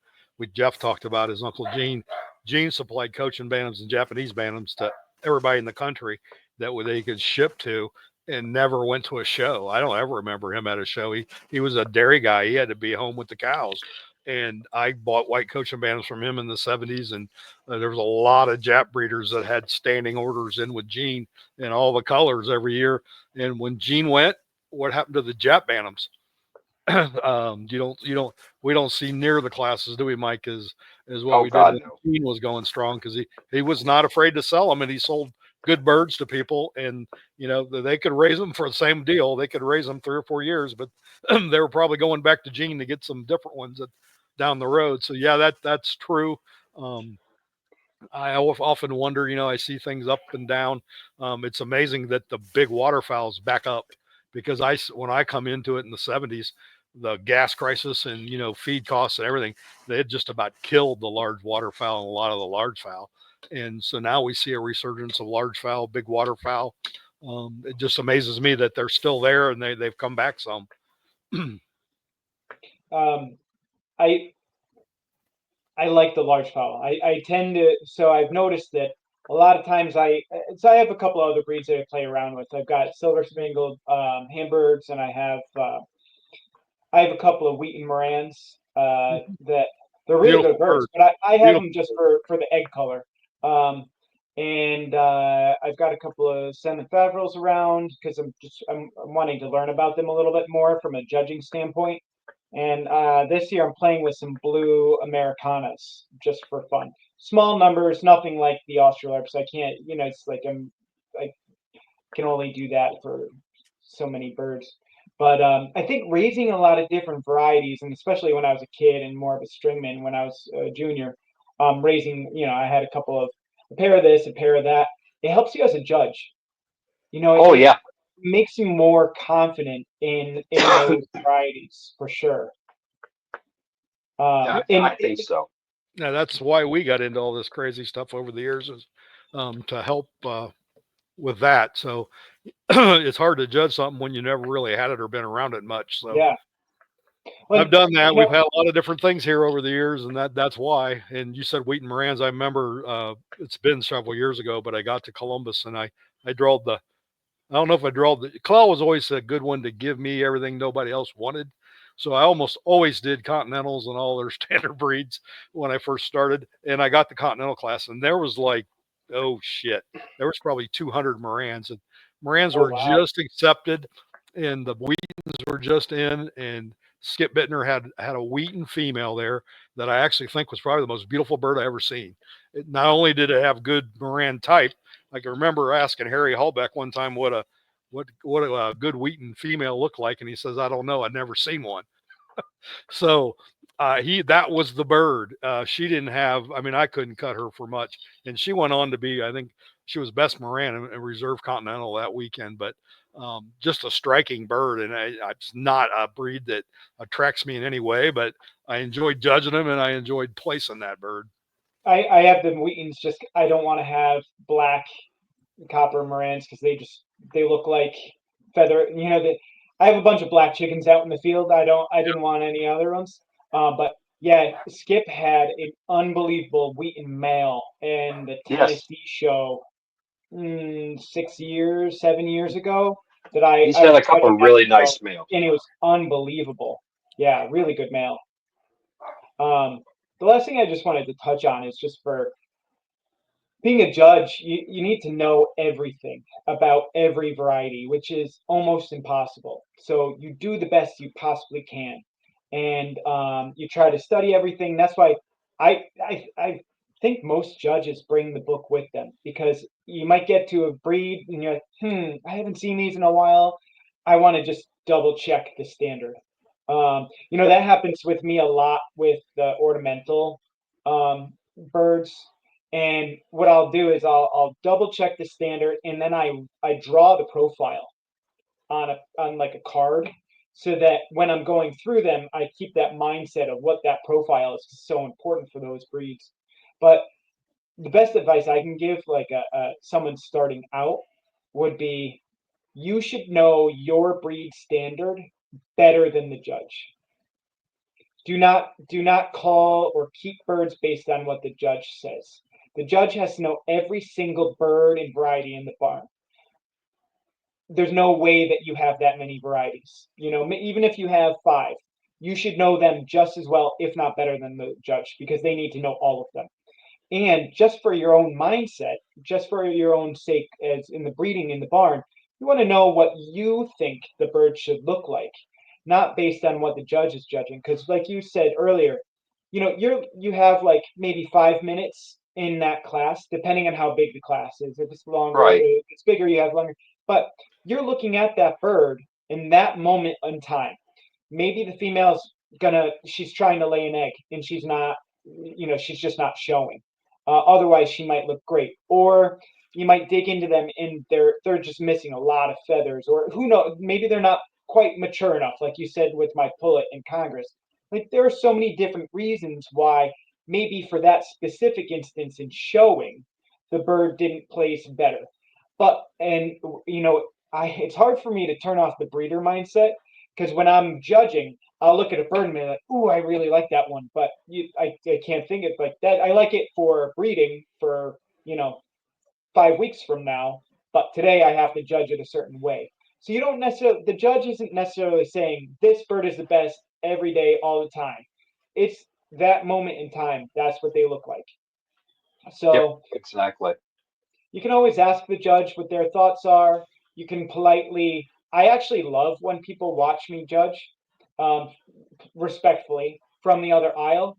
Speaker 1: Jeff talked about his uncle Gene. Gene supplied Cochin Bantams and Japanese Bantams to everybody in the country that they could ship to, and never went to a show. I don't ever remember him at a show. He was a dairy guy. He had to be home with the cows. And I bought white Cochin Bantams from him in the 70s. And there was a lot of Jap breeders that had standing orders in with Gene in all the colors every year. And when Gene went, what happened to the Jap Bantams? We don't see near the classes, do we, Mike? As what
Speaker 2: Oh
Speaker 1: we did
Speaker 2: God,
Speaker 1: when
Speaker 2: no.
Speaker 1: Gene was going strong, because he was not afraid to sell them, and he sold good birds to people, and they could raise them for the same deal. They could raise them 3 or 4 years, but they were probably going back to Gene to get some different ones down the road. So yeah, that's true. Um, I often wonder, I see things up and down. It's amazing that the big waterfowls back up because when I come into it in the 70s, the gas crisis and, feed costs and everything, they had just about killed the large waterfowl and a lot of the large fowl. And so now we see a resurgence of large fowl, big waterfowl. It just amazes me that they're still there and they've come back some.
Speaker 3: Um, I I like the large fowl. I tend to, so I've noticed that a lot of times so I have a couple of other breeds that I play around with. I've got silver spangled Hamburgs, and I have a couple of Wheaton Morans that they're really good
Speaker 1: Beautiful
Speaker 3: birds,
Speaker 1: bird.
Speaker 3: but I have them
Speaker 1: Beautiful
Speaker 3: just
Speaker 1: bird.
Speaker 3: for the egg color. And I've got a couple of Salmon Favrils around because I'm wanting to learn about them a little bit more from a judging standpoint. And this year I'm playing with some blue Americanas just for fun. Small numbers, nothing like the Australorps. I can't, it's like I can only do that for so many birds. But I think raising a lot of different varieties, and especially when I was a kid and more of a stringman when I was a junior, raising, I had a pair of this, a pair of that. It helps you as a judge.
Speaker 2: Oh
Speaker 3: It
Speaker 2: yeah.
Speaker 3: makes you more confident in those varieties for sure.
Speaker 2: Yeah,
Speaker 3: And
Speaker 2: I think so.
Speaker 1: Now that's why we got into all this crazy stuff over the years is to help with that. So it's hard to judge something when you never really had it or been around it much. So
Speaker 3: yeah,
Speaker 1: I've
Speaker 3: well,
Speaker 1: done that. We've had a lot of different things here over the years, and that's why. And you said Wheaton Morans. I remember it's been several years ago, but I got to Columbus and I drawed the. I don't know if I drawed the. Claw was always a good one to give me everything nobody else wanted. So I almost always did Continentals and all their standard breeds when I first started, and I got the Continental class, and there was like, oh shit, there was probably 200 Morans, and Morans
Speaker 3: oh
Speaker 1: were
Speaker 3: wow,
Speaker 1: just accepted, and the Wheatons were just in, and Skip Bittner had a Wheaton female there that I actually think was probably the most beautiful bird I ever seen. Not only did it have good Moran type, I can remember asking Harry Hallbeck one time what a good Wheaton female looked like, and he says, "I don't know, I'd never seen one." So that was the bird. She didn't have. I mean, I couldn't cut her for much, and she went on to be. I think she was best Moran and Reserve Continental that weekend. But just a striking bird, and it's not a breed that attracts me in any way. But I enjoyed judging them, and I enjoyed placing that bird.
Speaker 3: I have the Wheatons. Just I don't want to have black copper Morans because they look like feather. I have a bunch of black chickens out in the field. I didn't want any other ones. But yeah, Skip had an unbelievable Wheaton male in the
Speaker 2: Yes.
Speaker 3: Tennessee show 6 years, 7 years ago that
Speaker 2: He's
Speaker 3: I
Speaker 2: had
Speaker 3: was
Speaker 2: a couple
Speaker 3: judging
Speaker 2: of
Speaker 3: that
Speaker 2: really
Speaker 3: show,
Speaker 2: nice males.
Speaker 3: and it was unbelievable. Yeah, really good male. Um, the last thing I just wanted to touch on is just for being a judge, you need to know everything about every variety, which is almost impossible. So you do the best you possibly can, and you try to study everything. That's why I think most judges bring the book with them because you might get to a breed and you're like, I haven't seen these in a while. I want to just double check the standard. That happens with me a lot with the ornamental birds. And what I'll do is I'll double check the standard, and then I draw the profile on like a card, so that when I'm going through them, I keep that mindset of what that profile is so important for those breeds. But the best advice I can give, like someone starting out, would be you should know your breed standard better than the judge. Do not call or keep birds based on what the judge says. The judge has to know every single bird and variety in the barn. There's no way that you have that many varieties. Even if you have five, you should know them just as well, if not better than the judge, because they need to know all of them. And just for your own mindset, just for your own sake, as in the breeding in the barn, you want to know what you think the bird should look like, not based on what the judge is judging. Because, like you said earlier, you have like maybe 5 minutes in that class, depending on how big the class is. If it's longer,
Speaker 2: Right.
Speaker 3: if it's bigger, you have longer. But you're looking at that bird in that moment in time. Maybe the female's she's trying to lay an egg and she's not, she's just not showing. Otherwise, she might look great. Or you might dig into them and they're just missing a lot of feathers, or who knows, maybe they're not quite mature enough, like you said with my pullet in Congress. Like there are so many different reasons why maybe for that specific instance in showing, the bird didn't place better. But and you know, it's hard for me to turn off the breeder mindset because when I'm judging, I'll look at a bird and be like, "Ooh, I really like that one," but I can't think it like that. I like it for breeding for 5 weeks from now, but today I have to judge it a certain way. So you don't necessarily, the judge isn't necessarily saying this bird is the best every day, all the time. It's that moment in time. That's what they look like.
Speaker 2: Yep,
Speaker 3: So
Speaker 2: exactly.
Speaker 3: you can always ask the judge what their thoughts are. You can politely, I actually love when people watch me judge, um, respectfully from the other aisle,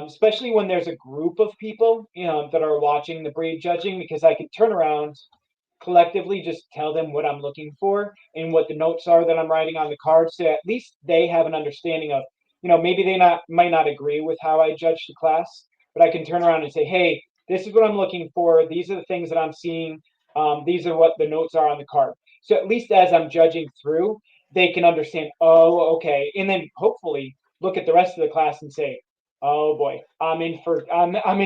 Speaker 3: especially when there's a group of people, that are watching the breed judging, because I can turn around collectively, just tell them what I'm looking for and what the notes are that I'm writing on the card, so at least they have an understanding of, maybe they might not agree with how I judge the class, but I can turn around and say, hey, this is what I'm looking for. These are the things that I'm seeing. These are what the notes are on the card. So at least as I'm judging through, they can understand, oh, okay. And then hopefully look at the rest of the class and say, oh boy, I'm in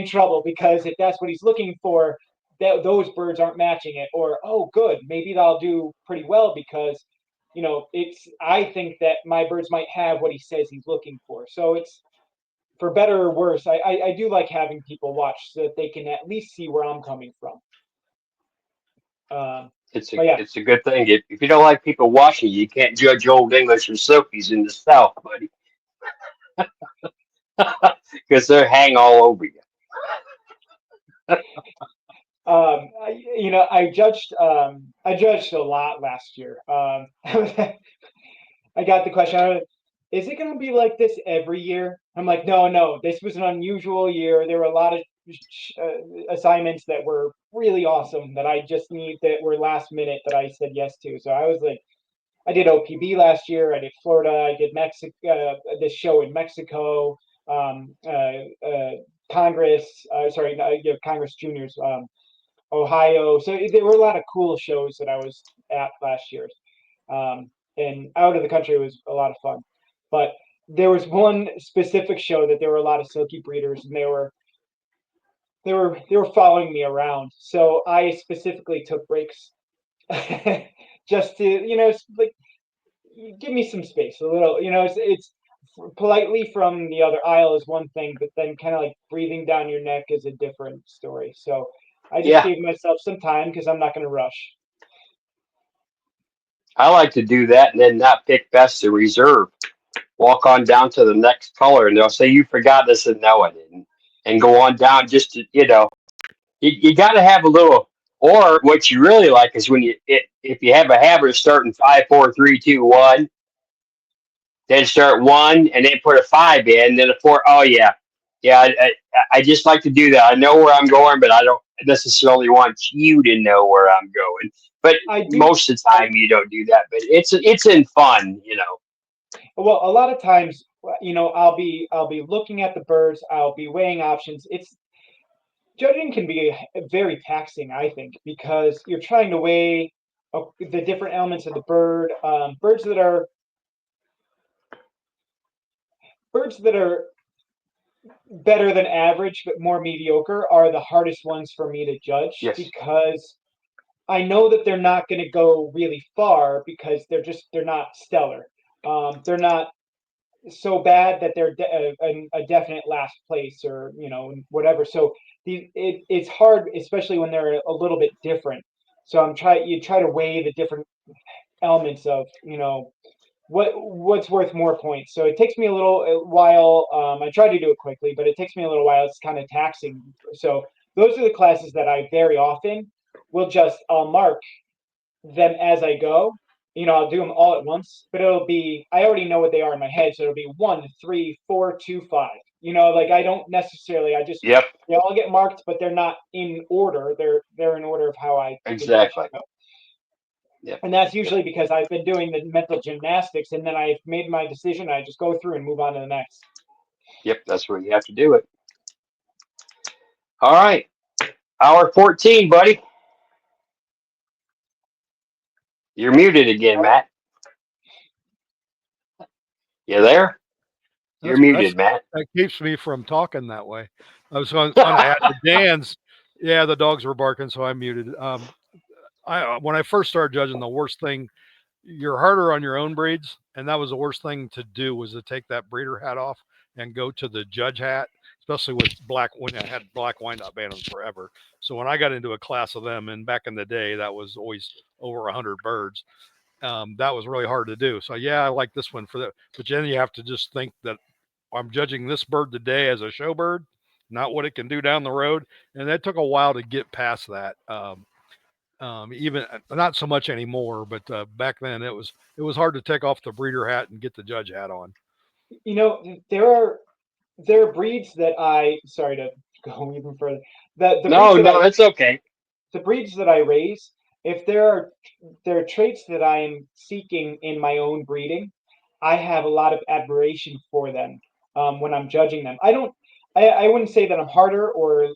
Speaker 3: trouble, because if that's what he's looking for, those birds aren't matching it. Or, oh good, maybe I'll do pretty well because it's, I think that my birds might have what he says he's looking for. So it's, for better or worse, I do like having people watch so that they can at least see where I'm coming from. But yeah.
Speaker 2: It's a good thing. If you don't like people watching you, you can't judge Old English or Silkies in the South, buddy, because they're hang all over you.
Speaker 3: I judged a lot last year. I got the question, is it going to be like this every year? I'm like, no, this was an unusual year. There were a lot of assignments that were really awesome that I just need, that were last minute, that I said yes to. So I was like, I did OPB last year. I did Florida. I did Mexico, this show in Mexico, Congress, sorry, Congress Juniors, Ohio. So there were a lot of cool shows that I was at last year. And out of the country, it was a lot of fun. But there was one specific show that there were a lot of silky breeders, and they were following me around. So I specifically took breaks just to, like, give me some space, a little, it's politely from the other aisle is one thing, but then kind of like breathing down your neck is a different story. So I just
Speaker 2: Yeah,
Speaker 3: gave myself some time because I'm not going to rush.
Speaker 2: I like to do that and then not pick best to reserve. Walk on down to the next color, and they'll say you forgot this, and no, I didn't, and go on down. Just to, you got to have a little. Or what you really like is when if you have a habit of starting 5, 4, 3, 2, 1, then start 1 and then put a 5 in, then a 4. Oh yeah, yeah. I just like to do that. I know where I'm going, but I don't necessarily want you to know where I'm going. But
Speaker 3: I do.
Speaker 2: most of the time you don't do that. But it's in fun.
Speaker 3: Well, a lot of times, I'll be looking at the birds. I'll be weighing options. It's Judging can be very taxing, I think, because you're trying to weigh the different elements of the bird. Birds that are better than average but more mediocre are the hardest ones for me to judge,
Speaker 2: Yes.
Speaker 3: because I know that they're not going to go really far because they're not stellar. They're not so bad that they're a definite last place, or whatever. So it's hard, especially when they're a little bit different. So you try to weigh the different elements of what's worth more points. So it takes me a little while. I try to do it quickly, but it takes me a little while. It's kind of taxing. So those are the classes that I very often will I'll mark them as I go. I'll do them all at once, but I already know what they are in my head. So it'll be 1, 3, 4, 2, 5. Like I don't necessarily,
Speaker 2: Yep.
Speaker 3: they all get marked, but they're not in order. They're in order of how I think they
Speaker 2: Exactly.
Speaker 3: should go.
Speaker 2: Yep.
Speaker 3: And that's
Speaker 2: Yep.
Speaker 3: usually because I've been doing the mental gymnastics, and then I've made my decision. I just go through and move on to the next.
Speaker 2: Yep. That's where you have to do it. All right. Hour 14, buddy. You're muted again, Matt. You there? You're
Speaker 1: That's
Speaker 2: muted, Matt.
Speaker 1: that keeps me from talking that way. I was going to add to Dan's. Yeah, the dogs were barking, so I muted. I when I first started judging, the worst thing, you're harder on your own breeds, and that was the worst thing to do, was to take that breeder hat off and go to the judge hat, especially with black, when I had black Wyandotte Bantams forever. So when I got into a class of them, and back in the day, that was always over 100 birds. That was really hard to do. So yeah, I like this one for that. But then you have to just think that I'm judging this bird today as a show bird, not what it can do down the road. And that took a while to get past that. Even not so much anymore, but back then it was hard to take off the breeder hat and get the judge hat on.
Speaker 3: You know, there are breeds that sorry to go even further. The
Speaker 2: No,
Speaker 3: breeds that
Speaker 2: no, it's okay.
Speaker 3: the breeds that I raise, if there are traits that I am seeking in my own breeding, I have a lot of admiration for them when I'm judging them. I wouldn't say that I'm harder or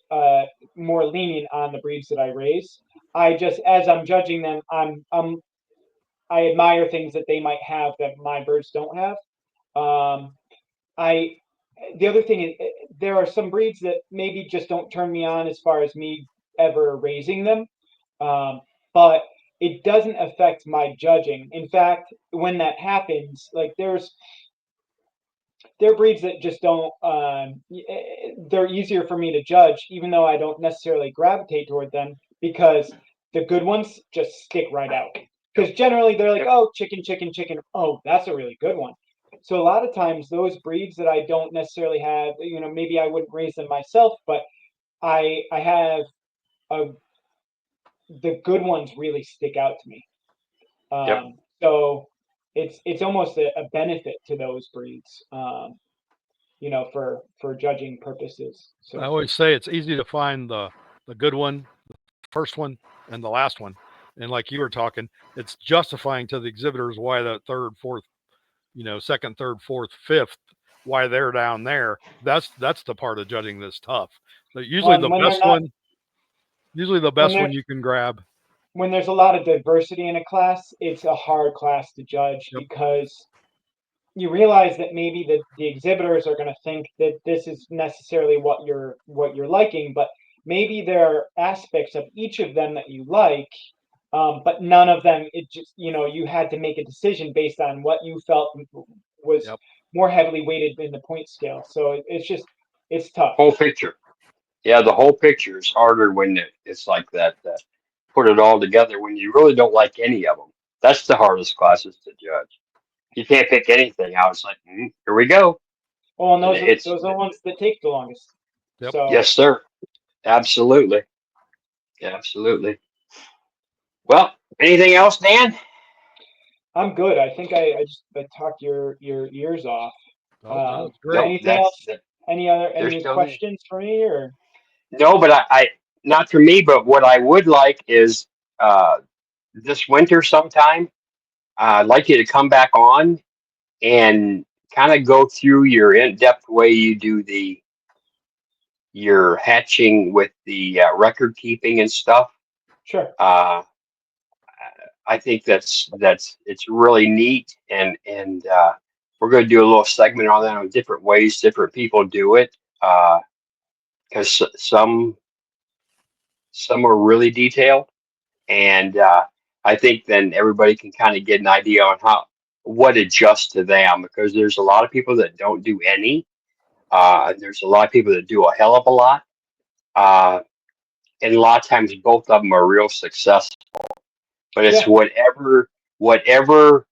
Speaker 3: more lenient on the breeds that I raise. I just, as I'm judging them, I admire things that they might have that my birds don't have. Um, I The other thing is, there are some breeds that maybe just don't turn me on as far as me ever raising them, but it doesn't affect my judging. In fact, when that happens, like there are breeds that just don't. They're easier for me to judge, even though I don't necessarily gravitate toward them, because the good ones just stick right out. Because generally they're like, oh, chicken, chicken, chicken. Oh, that's a really good one. So a lot of times those breeds that I don't necessarily have, maybe I wouldn't raise them myself, but I have a, the good ones really stick out to me.
Speaker 2: Yep.
Speaker 3: So it's almost a benefit to those breeds. For judging purposes.
Speaker 1: I
Speaker 3: So
Speaker 1: always say it's easy to find the good one, the first one, and the last one. And like you were talking, it's justifying to the exhibitors why that third, fourth, second, third, fourth, fifth, why they're down there. That's the part of judging that's tough. But usually the
Speaker 3: when they're
Speaker 1: best
Speaker 3: not
Speaker 1: one, usually the
Speaker 3: when
Speaker 1: best
Speaker 3: they're
Speaker 1: one you can grab.
Speaker 3: when there's a lot of diversity in a class, it's a hard class to judge
Speaker 1: Yep.
Speaker 3: because you realize that maybe the exhibitors are going to think that this is necessarily what you're liking, but maybe there are aspects of each of them that you like, but none of them. It just you had to make a decision based on what you felt was
Speaker 1: Yep.
Speaker 3: more heavily weighted in the point scale. So it's tough.
Speaker 2: Whole picture. Yeah, the whole picture is harder when it's like that. Put it all together when you really don't like any of them. That's the hardest classes to judge. You can't pick anything out. It's like, here we go.
Speaker 3: Oh, and
Speaker 2: And
Speaker 3: those are the ones that take the longest.
Speaker 1: Yep.
Speaker 3: So
Speaker 2: yes, sir. Absolutely. Yeah, absolutely. Well, anything else, Dan?
Speaker 3: I'm good. I think I talked your ears off.
Speaker 1: Oh, no, it's great.
Speaker 2: No,
Speaker 3: Anything else?
Speaker 2: they're
Speaker 3: Any
Speaker 2: still there.
Speaker 3: questions for me or?
Speaker 2: No, but I not for me, but what I would like is uh, this winter sometime, I'd like you to come back on and kind of go through your in-depth way you do your hatching with the record keeping and stuff.
Speaker 3: Sure.
Speaker 2: I think it's really neat, and we're going to do a little segment on that on different ways different people do it, because some are really detailed, and I think then everybody can kind of get an idea on what adjusts to them, because there's a lot of people that don't do any. There's a lot of people that do a hell of a lot, uh, and a lot of times both of them are real successful. But it's
Speaker 3: Yeah.
Speaker 2: whatever.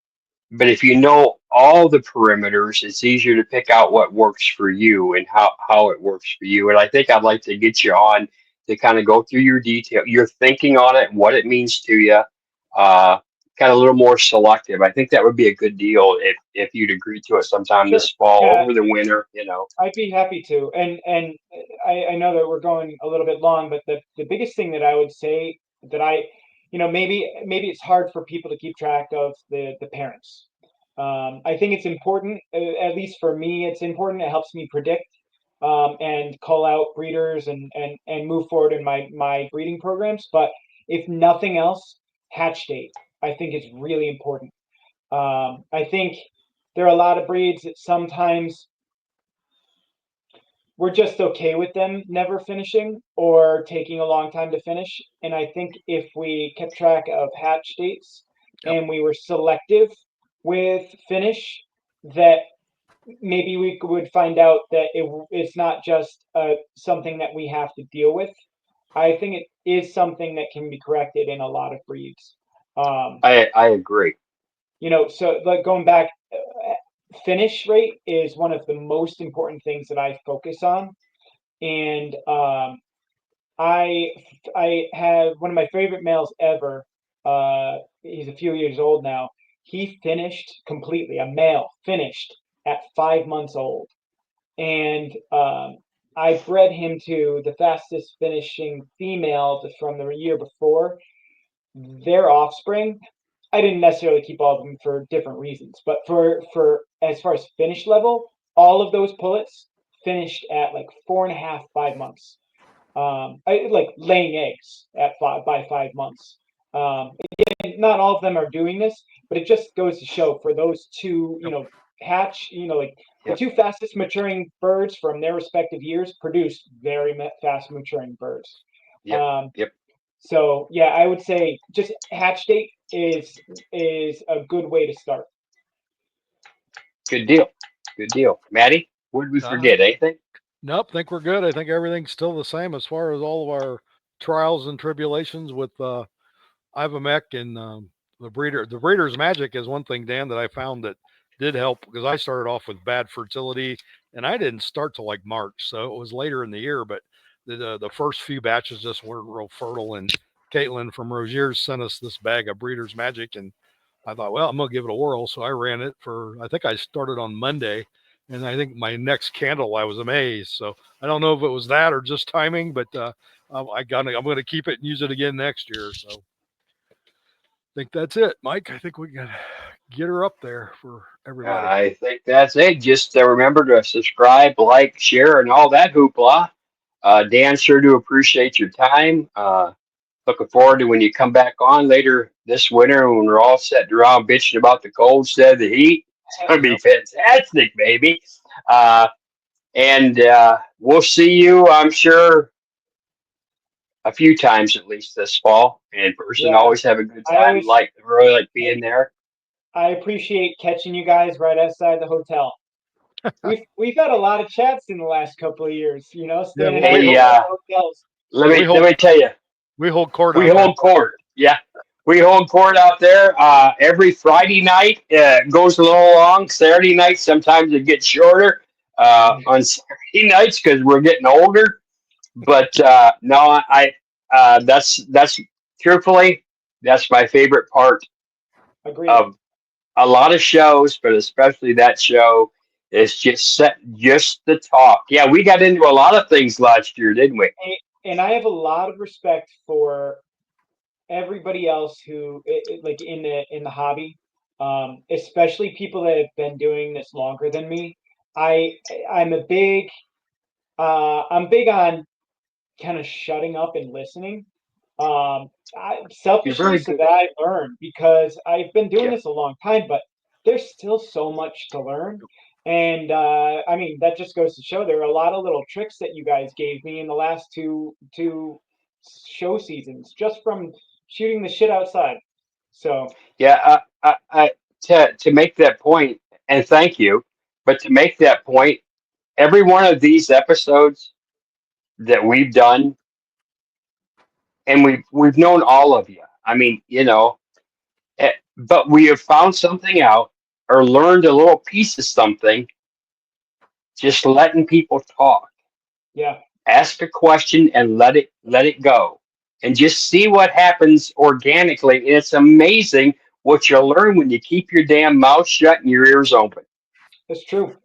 Speaker 2: But if you know all the perimeters, it's easier to pick out what works for you and how it works for you. And I think I'd like to get you on to kind of go through your thinking on it, what it means to you, kind of a little more selective. I think that would be a good deal if you'd agree to it sometime
Speaker 3: Sure.
Speaker 2: this fall,
Speaker 3: Yeah.
Speaker 2: over the winter.
Speaker 3: I'd be happy to. And I know that we're going a little bit long, but the biggest thing that I would say that maybe it's hard for people to keep track of the parents. I think it's important, at least for me, it's important. It helps me predict. and cull out breeders and move forward in my breeding programs. But if nothing else, hatch date I think is really important. I think there are a lot of breeds that sometimes we're just okay with them never finishing or taking a long time to finish. And I think if we kept track of hatch dates
Speaker 1: Yep.
Speaker 3: and we were selective with finish, that maybe we would find out that it's not just something that we have to deal with. I think it is something that can be corrected in a lot of breeds.
Speaker 2: I agree.
Speaker 3: So like going back, finish rate is one of the most important things that I focus on. And I have one of my favorite males ever. He's a few years old now. He finished completely, a male finished at 5 months old, and I bred him to the fastest finishing female from the year before. Their offspring, I didn't necessarily keep all of them for different reasons, but for as far as finish level, all of those pullets finished at like 4.5, 5 months. Like laying eggs at by 5 months. Again, not all of them are doing this, but it just goes to show for those two, hatch, like the
Speaker 2: Yep.
Speaker 3: two fastest maturing birds from their respective years produce very fast maturing birds.
Speaker 2: Yep. Yep.
Speaker 3: So yeah, I would say just hatch date is a good way to start.
Speaker 2: Good deal. Good deal. Maddie, what did we forget? Anything?
Speaker 1: Nope, think we're good. I think everything's still the same as far as all of our trials and tribulations with Ivomec and the breeder. The breeder's magic is one thing, Dan, that I found that did help because I started off with bad fertility and I didn't start till like March, so it was later in the year. But the first few batches just weren't real fertile. And Caitlin from Rogier's sent us this bag of breeder's magic, and I thought, well, I'm gonna give it a whirl. So I ran it for. I think I started on Monday. And I think my next candle, I was amazed. So I don't know if it was that or just timing, but I'm going to keep it and use it again next year. So I think that's it, Mike. I think we can get her up there for everybody.
Speaker 2: I think that's it. Just remember to subscribe, like, share, and all that hoopla. Dan, sure do appreciate your time. Looking forward to when you come back on later this winter when we're all sitting around bitching about the cold instead of the heat. It's going to be fantastic, baby. And we'll see you, I'm sure, a few times at least this fall in person.
Speaker 3: Yeah.
Speaker 2: Always have a good time. Really like being there.
Speaker 3: I appreciate catching you guys right outside the hotel. We've had a lot of chats in the last couple of years, standing at hotels.
Speaker 2: Let me tell you,
Speaker 1: we hold court.
Speaker 2: We hold court. Yeah, we hold court out there every Friday night. It goes a little long. Saturday night sometimes it gets shorter on Saturday nights because we're getting older. But no, that's truthfully that's my favorite part of a lot of shows, but especially that show is just the talk. Yeah, we got into a lot of things last year, didn't we?
Speaker 3: And I have a lot of respect for everybody else who like in the hobby, especially people that have been doing this longer than me. I'm big on kind of shutting up and listening. Selfishly, so that I learn because I've been doing this a long time, but there's still so much to learn. And I mean, that just goes to show there are a lot of little tricks that you guys gave me in the last two show seasons just from shooting the shit outside. So
Speaker 2: yeah, to make that point, and thank you, but to make that point, every one of these episodes that we've done, and we've known all of you. I mean, but we have found something out or learned a little piece of something. Just letting people talk.
Speaker 3: Yeah.
Speaker 2: Ask a question and let it go, and just see what happens organically. And it's amazing what you'll learn when you keep your damn mouth shut and your ears open.
Speaker 3: It's true.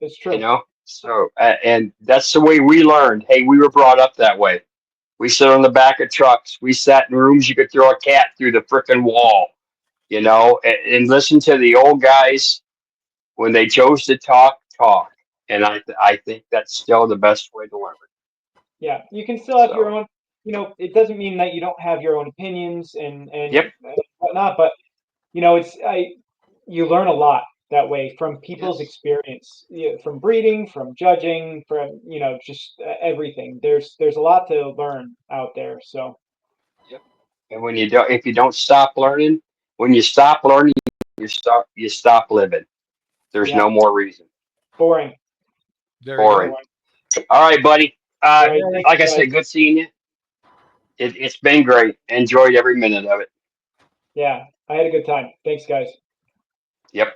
Speaker 3: It's true.
Speaker 2: So and that's the way we learned. Hey, we were brought up that way. We sit on the back of trucks. We sat in rooms you could throw a cat through the frickin' wall, and listen to the old guys when they chose to talk. And I think that's still the best way to learn.
Speaker 3: Yeah, you can still have your
Speaker 2: So,
Speaker 3: own. It doesn't mean that you don't have your own opinions and
Speaker 2: yep.
Speaker 3: whatnot, but you learn a lot that way from people's
Speaker 2: Yes.
Speaker 3: experience, from breeding, from judging, from just everything. There's a lot to learn out there. So
Speaker 2: Yep. And if you don't stop learning, when you stop learning, you stop living. There's
Speaker 3: yeah,
Speaker 2: no more reason.
Speaker 3: boring.
Speaker 1: There you go.
Speaker 2: Boring. All right, buddy.
Speaker 3: All right, thanks,
Speaker 2: Like I
Speaker 3: guys.
Speaker 2: said, good seeing you. It's been great. Enjoyed every minute of it.
Speaker 3: Yeah, I had a good time. Thanks, guys.
Speaker 2: Yep.